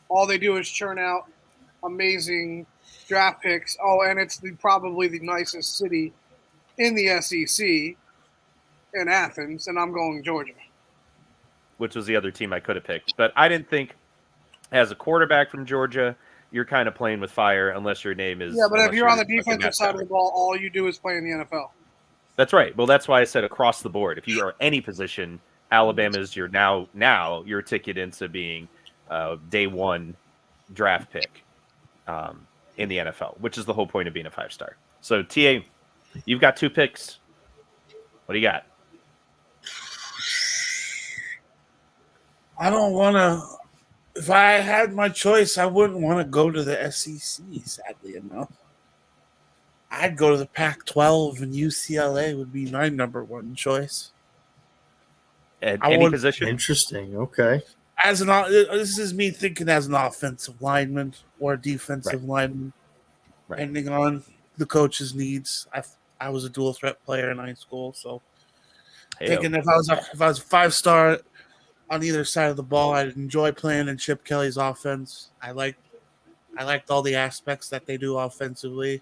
all they do is churn out amazing draft picks. Oh, and it's probably the nicest city in the SEC. In Athens, and I'm going Georgia. Which was the other team I could have picked. But I didn't think, as a quarterback from Georgia, you're kind of playing with fire unless your name is... Yeah, but if you're on the defensive side of the ball, all you do is play in the NFL. That's right. Well, that's why I said across the board. If you are any position, Alabama is your now your ticket into being day one draft pick in the NFL, which is the whole point of being a 5-star. So, TA, you've got 2 picks. What do you got? I don't want to. If I had my choice, I wouldn't want to go to the SEC, sadly enough. I'd go to the Pac-12, and UCLA would be my number one choice. At any position? Interesting. Okay. This is me thinking as an offensive lineman or defensive lineman, depending on the coach's needs. I was a dual threat player in high school, so thinking if I was a 5-star on either side of the ball, I'd enjoy playing in Chip Kelly's offense. I liked all the aspects that they do offensively,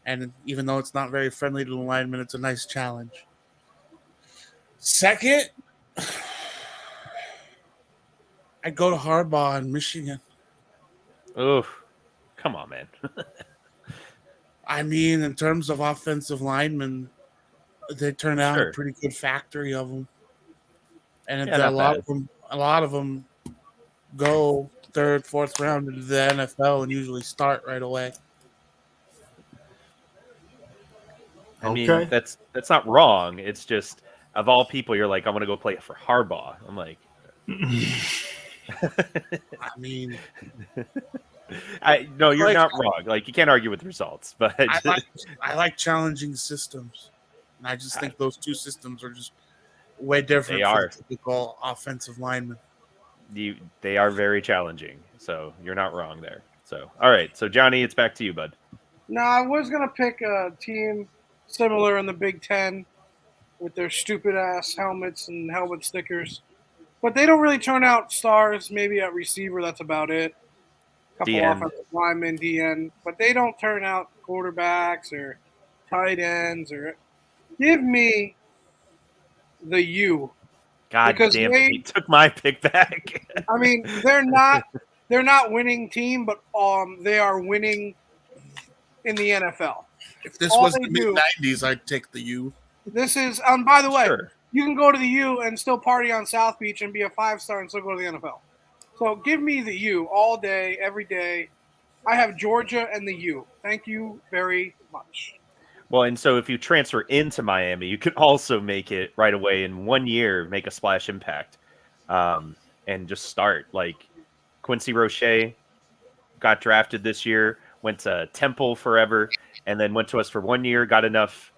and even though it's not very friendly to the linemen, it's a nice challenge. Second, I'd go to Harbaugh in Michigan. Oh, come on, man. I mean, in terms of offensive linemen, they turn out a pretty good factory of them, and a lot of them go 3rd, 4th round into the NFL and usually start right away. I mean, that's not wrong. It's just, of all people, you're like, I want to go play for Harbaugh. I'm like, I mean, no, you're not wrong. Like, you can't argue with the results, but I like challenging systems, and I just think those two systems are just way different from typical offensive linemen. They are very challenging. So you're not wrong there. So all right. So Johnny, it's back to you, bud. Now, I was gonna pick a team similar in the Big Ten with their stupid ass helmets and helmet stickers, but they don't really turn out stars. Maybe at receiver, that's about it. Couple DN. offensive linemen, DN, but they don't turn out quarterbacks or tight ends. Or give me the U God because damn it! He took my pick back. I mean, they're not winning team, but they are winning in the NFL. If this All was they the do- mid-90s, I'd take the U. This is by the way, Sure. you can go to the U and still party on South Beach and be a 5-star and still go to the NFL. So give me the U all day, every day. I have Georgia and the U. Thank you very much. Well, and so if you transfer into Miami, you could also make it right away in 1 year, make a splash impact, and just start. Like Quincy Roche got drafted this year, went to Temple forever, and then went to us for 1 year, got enough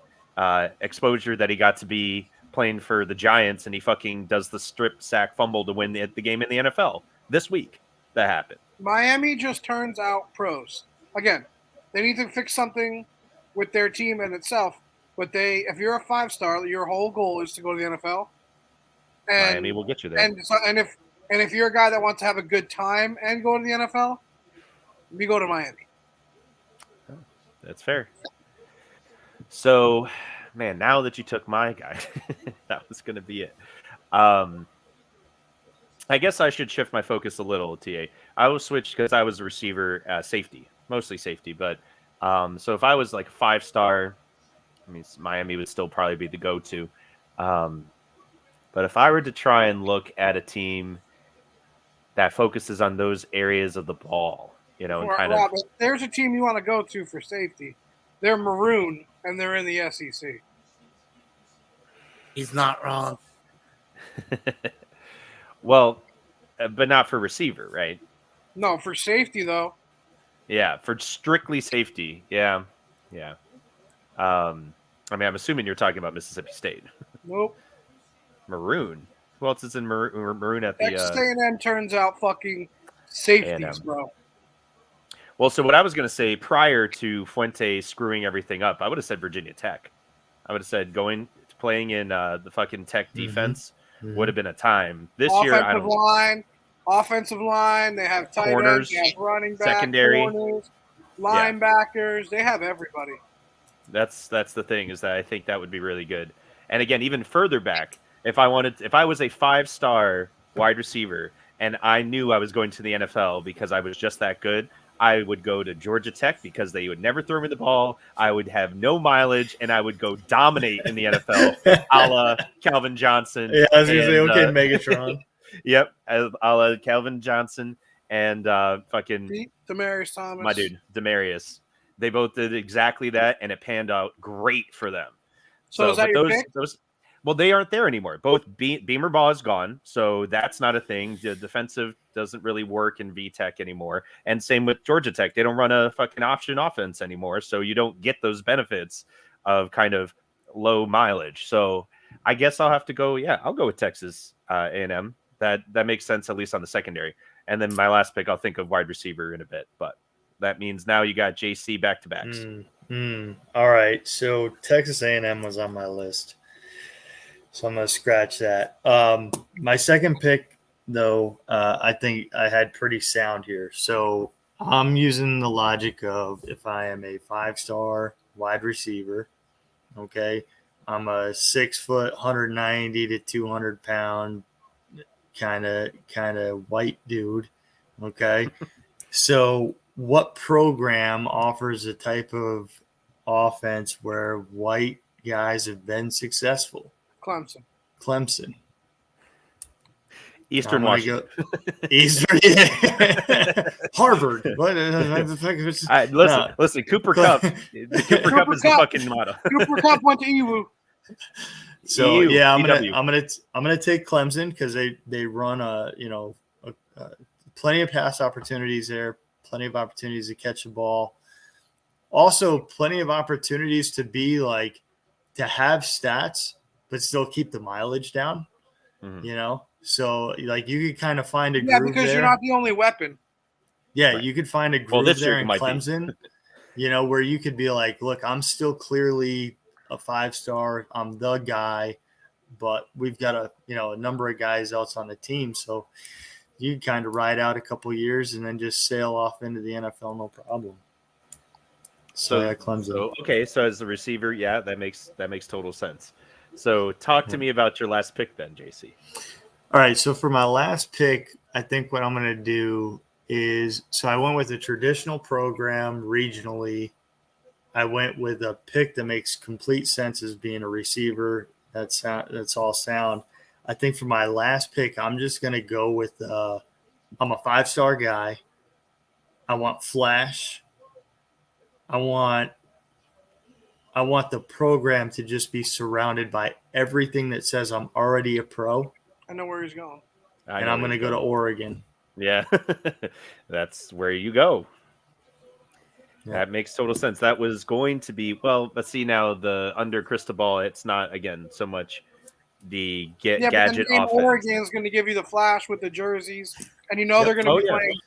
exposure that he got to be playing for the Giants, and he fucking does the strip sack fumble to win the game in the NFL this week. That happened. Miami just turns out pros. Again, they need to fix something with their team in itself. But if you're a 5-star, your whole goal is to go to the NFL. And Miami will get you there. And if you're a guy that wants to have a good time and go to the NFL, we go to Miami. That's fair. So, man, now that you took my guy, that was going to be it. I guess I should shift my focus a little, TA. I will switch because I was a receiver, safety, mostly safety. But so if I was like a 5-star, I mean, Miami would still probably be the go-to. But if I were to try and look at a team that focuses on those areas of the ball, and kind of. There's a team you want to go to for safety. They're maroon and they're in the SEC. He's not wrong. Well, but not for receiver, right? No, for safety though. Yeah, for strictly safety. Yeah. I mean, I'm assuming you're talking about Mississippi State. Nope. Maroon. Who else is in maroon at the? Texas A&M turns out fucking safeties, A&M. bro. Well, so what I was going to say prior to Fuente screwing everything up, I would have said Virginia Tech. I would have said playing in the fucking Tech defense would have been a time. This year, I don't. Offensive line. They have tight Corners, ends. They have running back, secondary, corners, linebackers. They have everybody. That's the thing, is that I think that would be really good. And again, even further back, if I was a 5-star wide receiver and I knew I was going to the NFL because I was just that good, I would go to Georgia Tech because they would never throw me the ball. I would have no mileage, and I would go dominate in the NFL, a la Calvin Johnson. Yeah, I was going to say, okay, Megatron. Yep, a la Calvin Johnson and fucking Demaryius Thomas. my dude, Demarius. They both did exactly that, and it panned out great for them. So is that your pick? Well, they aren't there anymore. Both Beamer Ball is gone, so that's not a thing. The defensive doesn't really work in VTech anymore. And same with Georgia Tech. They don't run a fucking option offense anymore, so you don't get those benefits of kind of low mileage. So I guess I'll have to go, I'll go with Texas A&M. That makes sense, at least on the secondary. And then my last pick, I'll think of wide receiver in a bit. But that means now you got JC back-to-backs. All right, so Texas A&M was on my list. So I'm going to scratch that. My second pick, though, I think I had pretty sound here. So I'm using the logic of if I am a 5-star wide receiver, okay, I'm a 6 foot, 190 to 200 pound kind of white dude, okay. So what program offers a type of offense where white guys have been successful? Clemson. Eastern Washington. Eastern. Harvard. Listen, Cooper Cup. Cooper Cup is the fucking motto. Cooper Cup went to EWU. So I'm gonna take Clemson because they run plenty of pass opportunities there, plenty of opportunities to catch the ball. Also, plenty of opportunities to have stats, but still keep the mileage down, So, like, you could kind of find a Yeah, groove because there. you're not the only weapon. Yeah, Right. you could find a Well, groove this year there you in might be. Clemson, where you could be like, look, I'm still clearly a 5-star. I'm the guy, but we've got a number of guys else on the team. So you kind of ride out a couple years and then just sail off into the NFL, no problem. So yeah, Clemson. Okay, so as the receiver, yeah, that makes total sense. So talk to me about your last pick then, JC. All right, so for my last pick, I think what I'm going to do is, so I went with a traditional program regionally. I went with a pick that makes complete sense as being a receiver. That's all sound. I think for my last pick, I'm just going to go with I'm a 5-star guy. I want flash. I want the program to just be surrounded by everything that says I'm already a pro, I know where he's going. and I'm going to go to Oregon. Yeah, that's where you go. Yeah. That makes total sense. That was going to be, well, let's see now, the under Cristobal, it's not, again, so much the gadget but the name offense. Oregon is going to give you the flash with the jerseys, and they're going to be playing.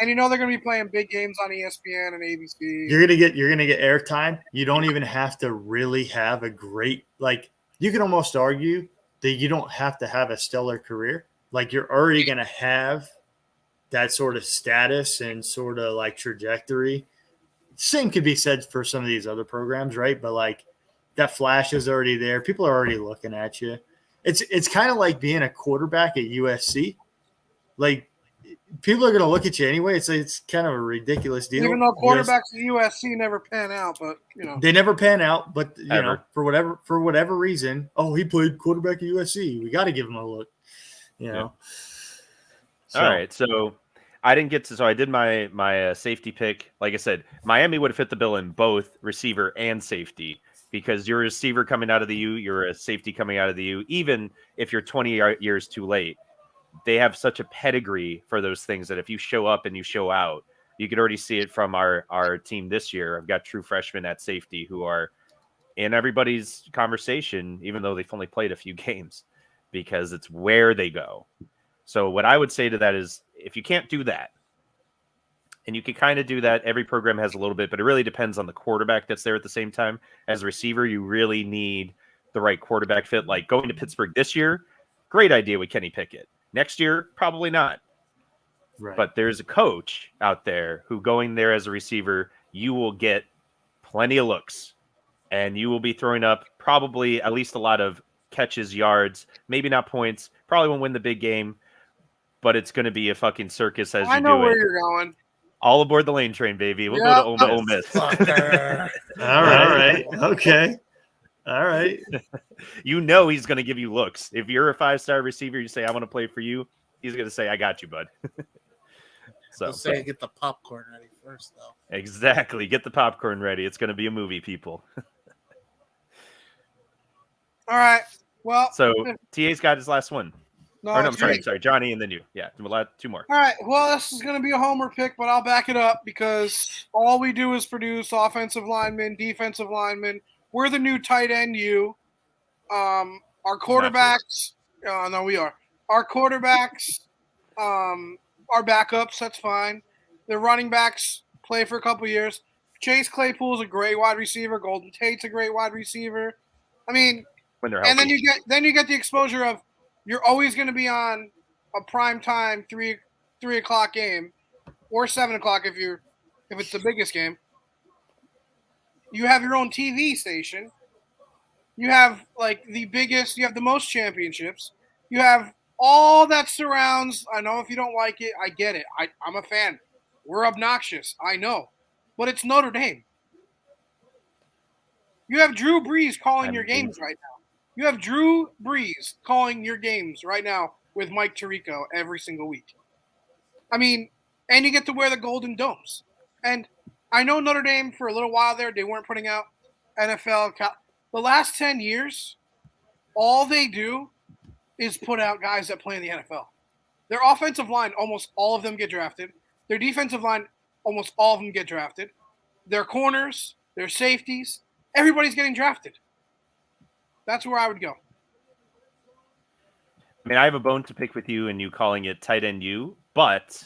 And they're going to be playing big games on ESPN and ABC. You're gonna get airtime. You don't even have to really have a great, like, you can almost argue that you don't have to have a stellar career. Like, you're already gonna have that sort of status and sort of like trajectory. Same could be said for some of these other programs, right? But like, that flash is already there. People are already looking at you. It's kind of like being a quarterback at USC. Like, people are going to look at you anyway. It's kind of a ridiculous deal. Even though quarterbacks at USC never pan out, but they never pan out. But Ever. for whatever reason, he played quarterback at USC. We got to give him a look. So. All right, so I didn't get to. So I did my safety pick. Like I said, Miami would have fit the bill in both receiver and safety because you're a receiver coming out of the U, you're a safety coming out of the U. Even if you're 20 years too late, they have such a pedigree for those things that if you show up and you show out, you could already see it from our team this year. I've got true freshmen at safety who are in everybody's conversation, even though they've only played a few games, because it's where they go. So what I would say to that is, if you can't do that, and you can kind of do that, every program has a little bit, but it really depends on the quarterback that's there at the same time. As a receiver, you really need the right quarterback fit. Like going to Pittsburgh this year, great idea with Kenny Pickett. Next year, probably not. Right. But there's a coach out there who going there as a receiver, you will get plenty of looks, and you will be throwing up probably at least a lot of catches, yards, maybe not points, probably won't win the big game, but it's going to be a fucking circus as you do it. I know where you're going. All aboard the lane train, baby. We'll go to Ole Miss. All right. Okay. All right. You know he's going to give you looks. If you're a 5-star receiver, you say, I want to play for you. He's going to say, I got you, bud. So say get the popcorn ready first, though. Exactly. Get the popcorn ready. It's going to be a movie, people. All right. Well, so TA's got his last one. No, I'm sorry, Johnny, and then you. Yeah, two more. All right. Well, this is going to be a homer pick, but I'll back it up because all we do is produce offensive linemen, defensive linemen. We're the new tight end. Our quarterbacks. No, we are. Our quarterbacks are backups. That's fine. The running backs play for a couple years. Chase Claypool's a great wide receiver. Golden Tate's a great wide receiver. I mean, when they're healthy. And then you get the exposure of you're always going to be on a prime time 3 o'clock game or 7 o'clock if it's the biggest game. You have your own TV station. You have you have the most championships. You have all that surrounds. I know if you don't like it, I get it. I'm a fan. We're obnoxious. I know. But it's Notre Dame. You have Drew Brees calling your games right now. You have Drew Brees calling your games right now with Mike Tirico every single week. I mean, and you get to wear the golden domes. And I know Notre Dame for a little while there, they weren't putting out NFL. The last 10 years, all they do is put out guys that play in the NFL. Their offensive line, almost all of them get drafted. Their defensive line, almost all of them get drafted. Their corners, their safeties, everybody's getting drafted. That's where I would go. I mean, I have a bone to pick with you and you calling it tight end U, but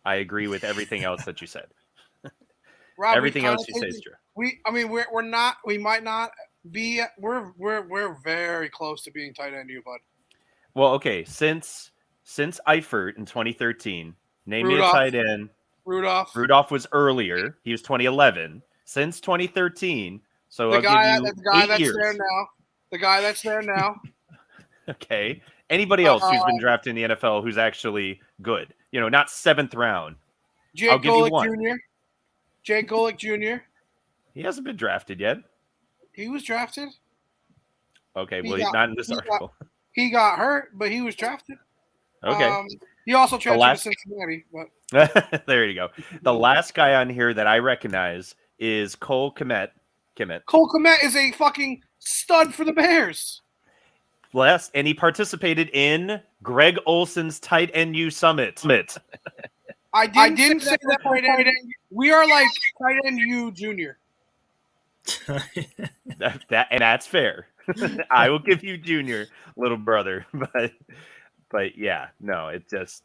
I agree with everything else that you said. Rob, Everything else you say is true. We're not. We might not be. We're very close to being tight end U, bud. Well, okay. Since Eifert in 2013, name me a Rudolph. tight end. Rudolph was earlier. He was 2011. Since 2013, so The I'll guy, give you the guy 8 that's years. there now. The guy that's there now. Okay. Anybody else who's been drafted in the NFL who's actually good? You know, not 7th round. I'll give you one. Jr. Jake Golick Jr. He hasn't been drafted yet. He was drafted. Okay, not in this article. He got hurt, but he was drafted. Okay. He also transferred to Cincinnati. But there you go. The last guy on here that I recognize is Cole Komet. Cole Komet is a fucking stud for the Bears. And he participated in Greg Olson's Tight End U Summit. I didn't say that tight end. We are like tight end U junior. That's fair. I will give you junior, little brother. But yeah, no, it's just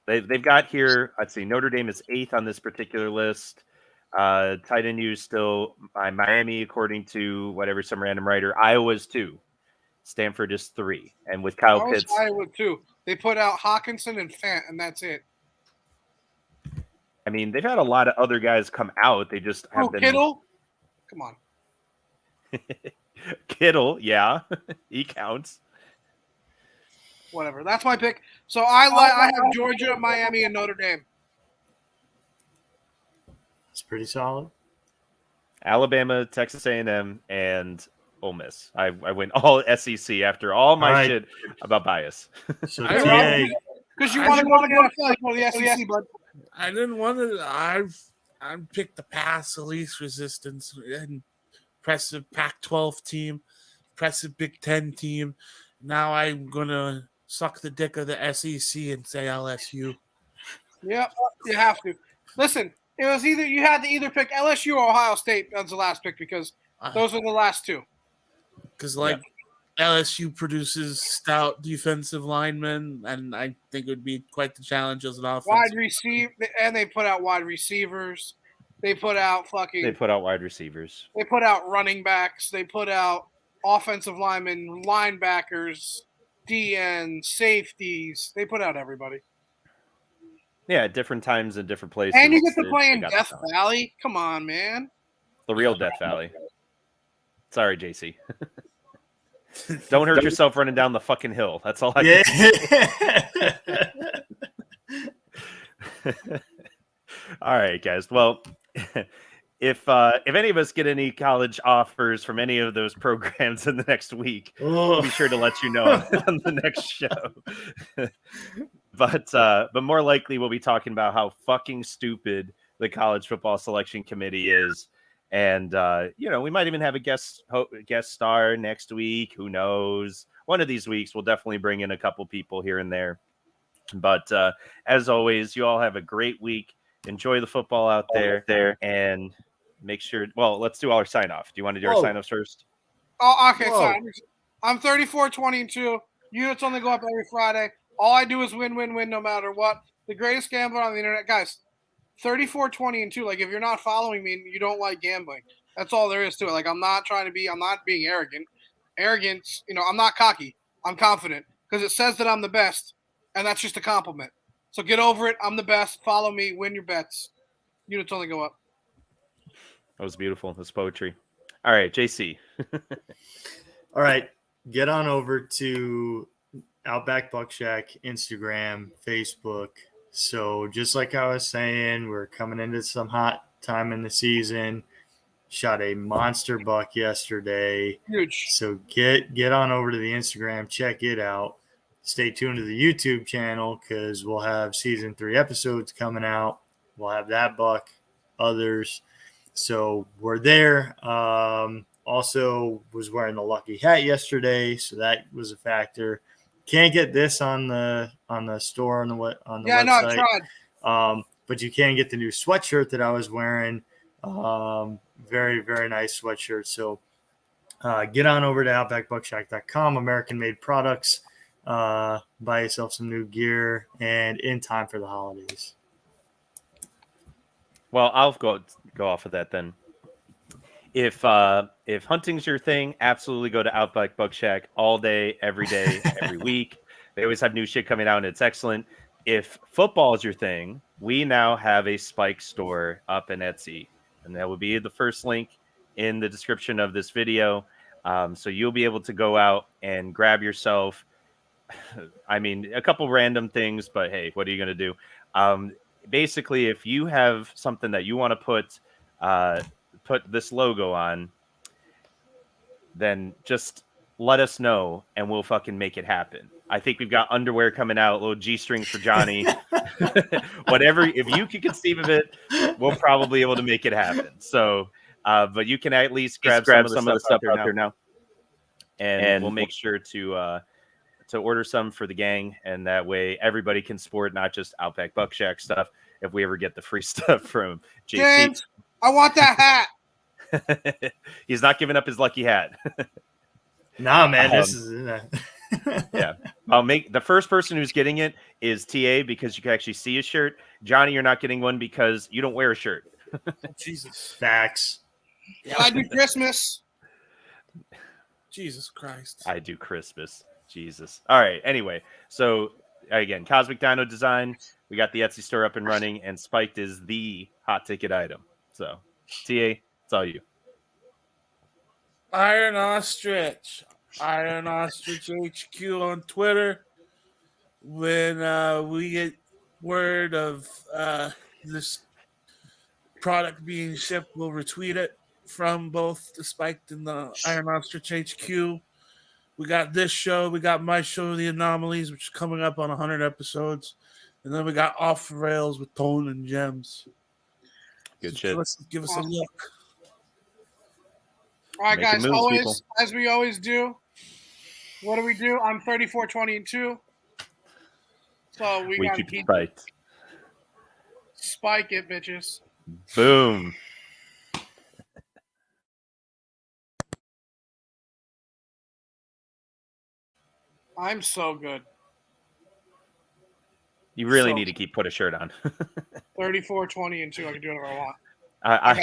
they've got here. Let's see, Notre Dame is 8th on this particular list. Tight end U is still Miami, according to whatever some random writer. Iowa's 2. Stanford is 3. And with Kyle Pitts, Iowa 2. They put out Hawkinson and Fant, and that's it. I mean, they've had a lot of other guys come out. They just have been. Kittle? Come on. Kittle, yeah. He counts. Whatever. That's my pick. So I have Georgia, Miami, and Notre Dame. It's pretty solid. Alabama, Texas A&M, and Ole Miss. I went all SEC after all my shit about bias. So because you want to go to the SEC, bud. I didn't want to. I picked the pass, the least resistance, and impressive Pac-12 team, impressive Big Ten team. Now I'm gonna suck the dick of the SEC and say LSU. Yep, you have to. Listen, it was you had to either pick LSU or Ohio State as the last pick because those are the last two. Because LSU produces stout defensive linemen, and I think it would be quite the challenge as an offense. And they put out wide receivers. They put out wide receivers. They put out running backs. They put out offensive linemen, linebackers, DNs, safeties. They put out everybody. Yeah, at different times and different places. And you get to play in Death Valley. Come on, man. The real Death Valley. Sorry, JC. Don't hurt yourself running down the fucking hill. That's all I can say. All right, guys. Well, if any of us get any college offers from any of those programs in the next week, we'll be sure to let you know on the next show. But more likely, we'll be talking about how fucking stupid the college football selection committee is. And, we might even have a guest star next week. Who knows? One of these weeks, we'll definitely bring in a couple people here and there. But as always, you all have a great week. Enjoy the football out there. And make sure, let's do all our sign-off. Do you want to do our sign-offs first? Oh, okay. Sorry. I'm 34-22. Units only go up every Friday. All I do is win no matter what. The greatest gambler on the internet. Guys, 34-20-2. Like, if you're not following me, you don't like gambling. That's all there is to it. Like, I'm not being arrogant. Arrogance, I'm not cocky. I'm confident because it says that I'm the best, and that's just a compliment. So get over it. I'm the best. Follow me. Win your bets. Units only go up. That was beautiful. That's poetry. All right, JC. All right. Get on over to Outback Buck Shack, Instagram, Facebook. So just like I was saying, we're coming into some hot time in the season. Shot a monster buck yesterday. Huge. So get on over to the Instagram, check it out. Stay tuned to the YouTube channel because we'll have season 3 episodes coming out. We'll have that buck, others. So we're there. Also was wearing the lucky hat yesterday, so that was a factor. Can't get this on the store on the website. Yeah, no, I tried. But you can get the new sweatshirt that I was wearing. Very, very nice sweatshirt. So Get on over to outbackbuckshack.com, American-made products. Buy yourself some new gear, and in time for the holidays. Well, I'll go off of that then. If hunting's your thing, absolutely go to Outback Buck Shack all day, every week. They always have new shit coming out, and it's excellent. If football is your thing, we now have a Spike store up in Etsy, and that will be the first link in the description of this video. So you'll be able to go out and grab yourself, I mean, a couple random things, but hey, what are you going to do? Basically, if you have something that you want to put this logo on, then just let us know and we'll fucking make it happen. I think we've got underwear coming out, little G-strings for Johnny. Whatever, if you can conceive of it, we'll probably be able to make it happen. So, but you can at least grab some of the stuff out there now. And we'll make sure to order some for the gang, and that way everybody can sport not just Outback Buck Shack stuff. If we ever get the free stuff from JC, James, I want that hat. He's not giving up his lucky hat. Nah, man, this is yeah. I'll make the first person who's getting it is TA, because you can actually see his shirt. Johnny, you're not getting one because you don't wear a shirt. Jesus. facts. I do Christmas. Jesus Christ. I do Christmas. Jesus. All right. Anyway, so again, Cosmic Dino Design. We got the Etsy store up and running, and Spiked is the hot ticket item. So, TA, it's all you. Iron Ostrich HQ on Twitter. When we get word of this product being shipped, we'll retweet it from both the Spiked and the Iron Ostrich HQ. We got this show. We got my show, The Anomalies, which is coming up on 100 episodes. And then we got Off the Rails with Tone and Gems. Good shit. Give us a look. All right, Making guys, moves, people. as we always do, what do? I'm 34, 20, and 2. So we got to keep spiked. Spike it, bitches. Boom. I'm so good. You really need to put a shirt on. 34, 20, and 2. I can do whatever I want. I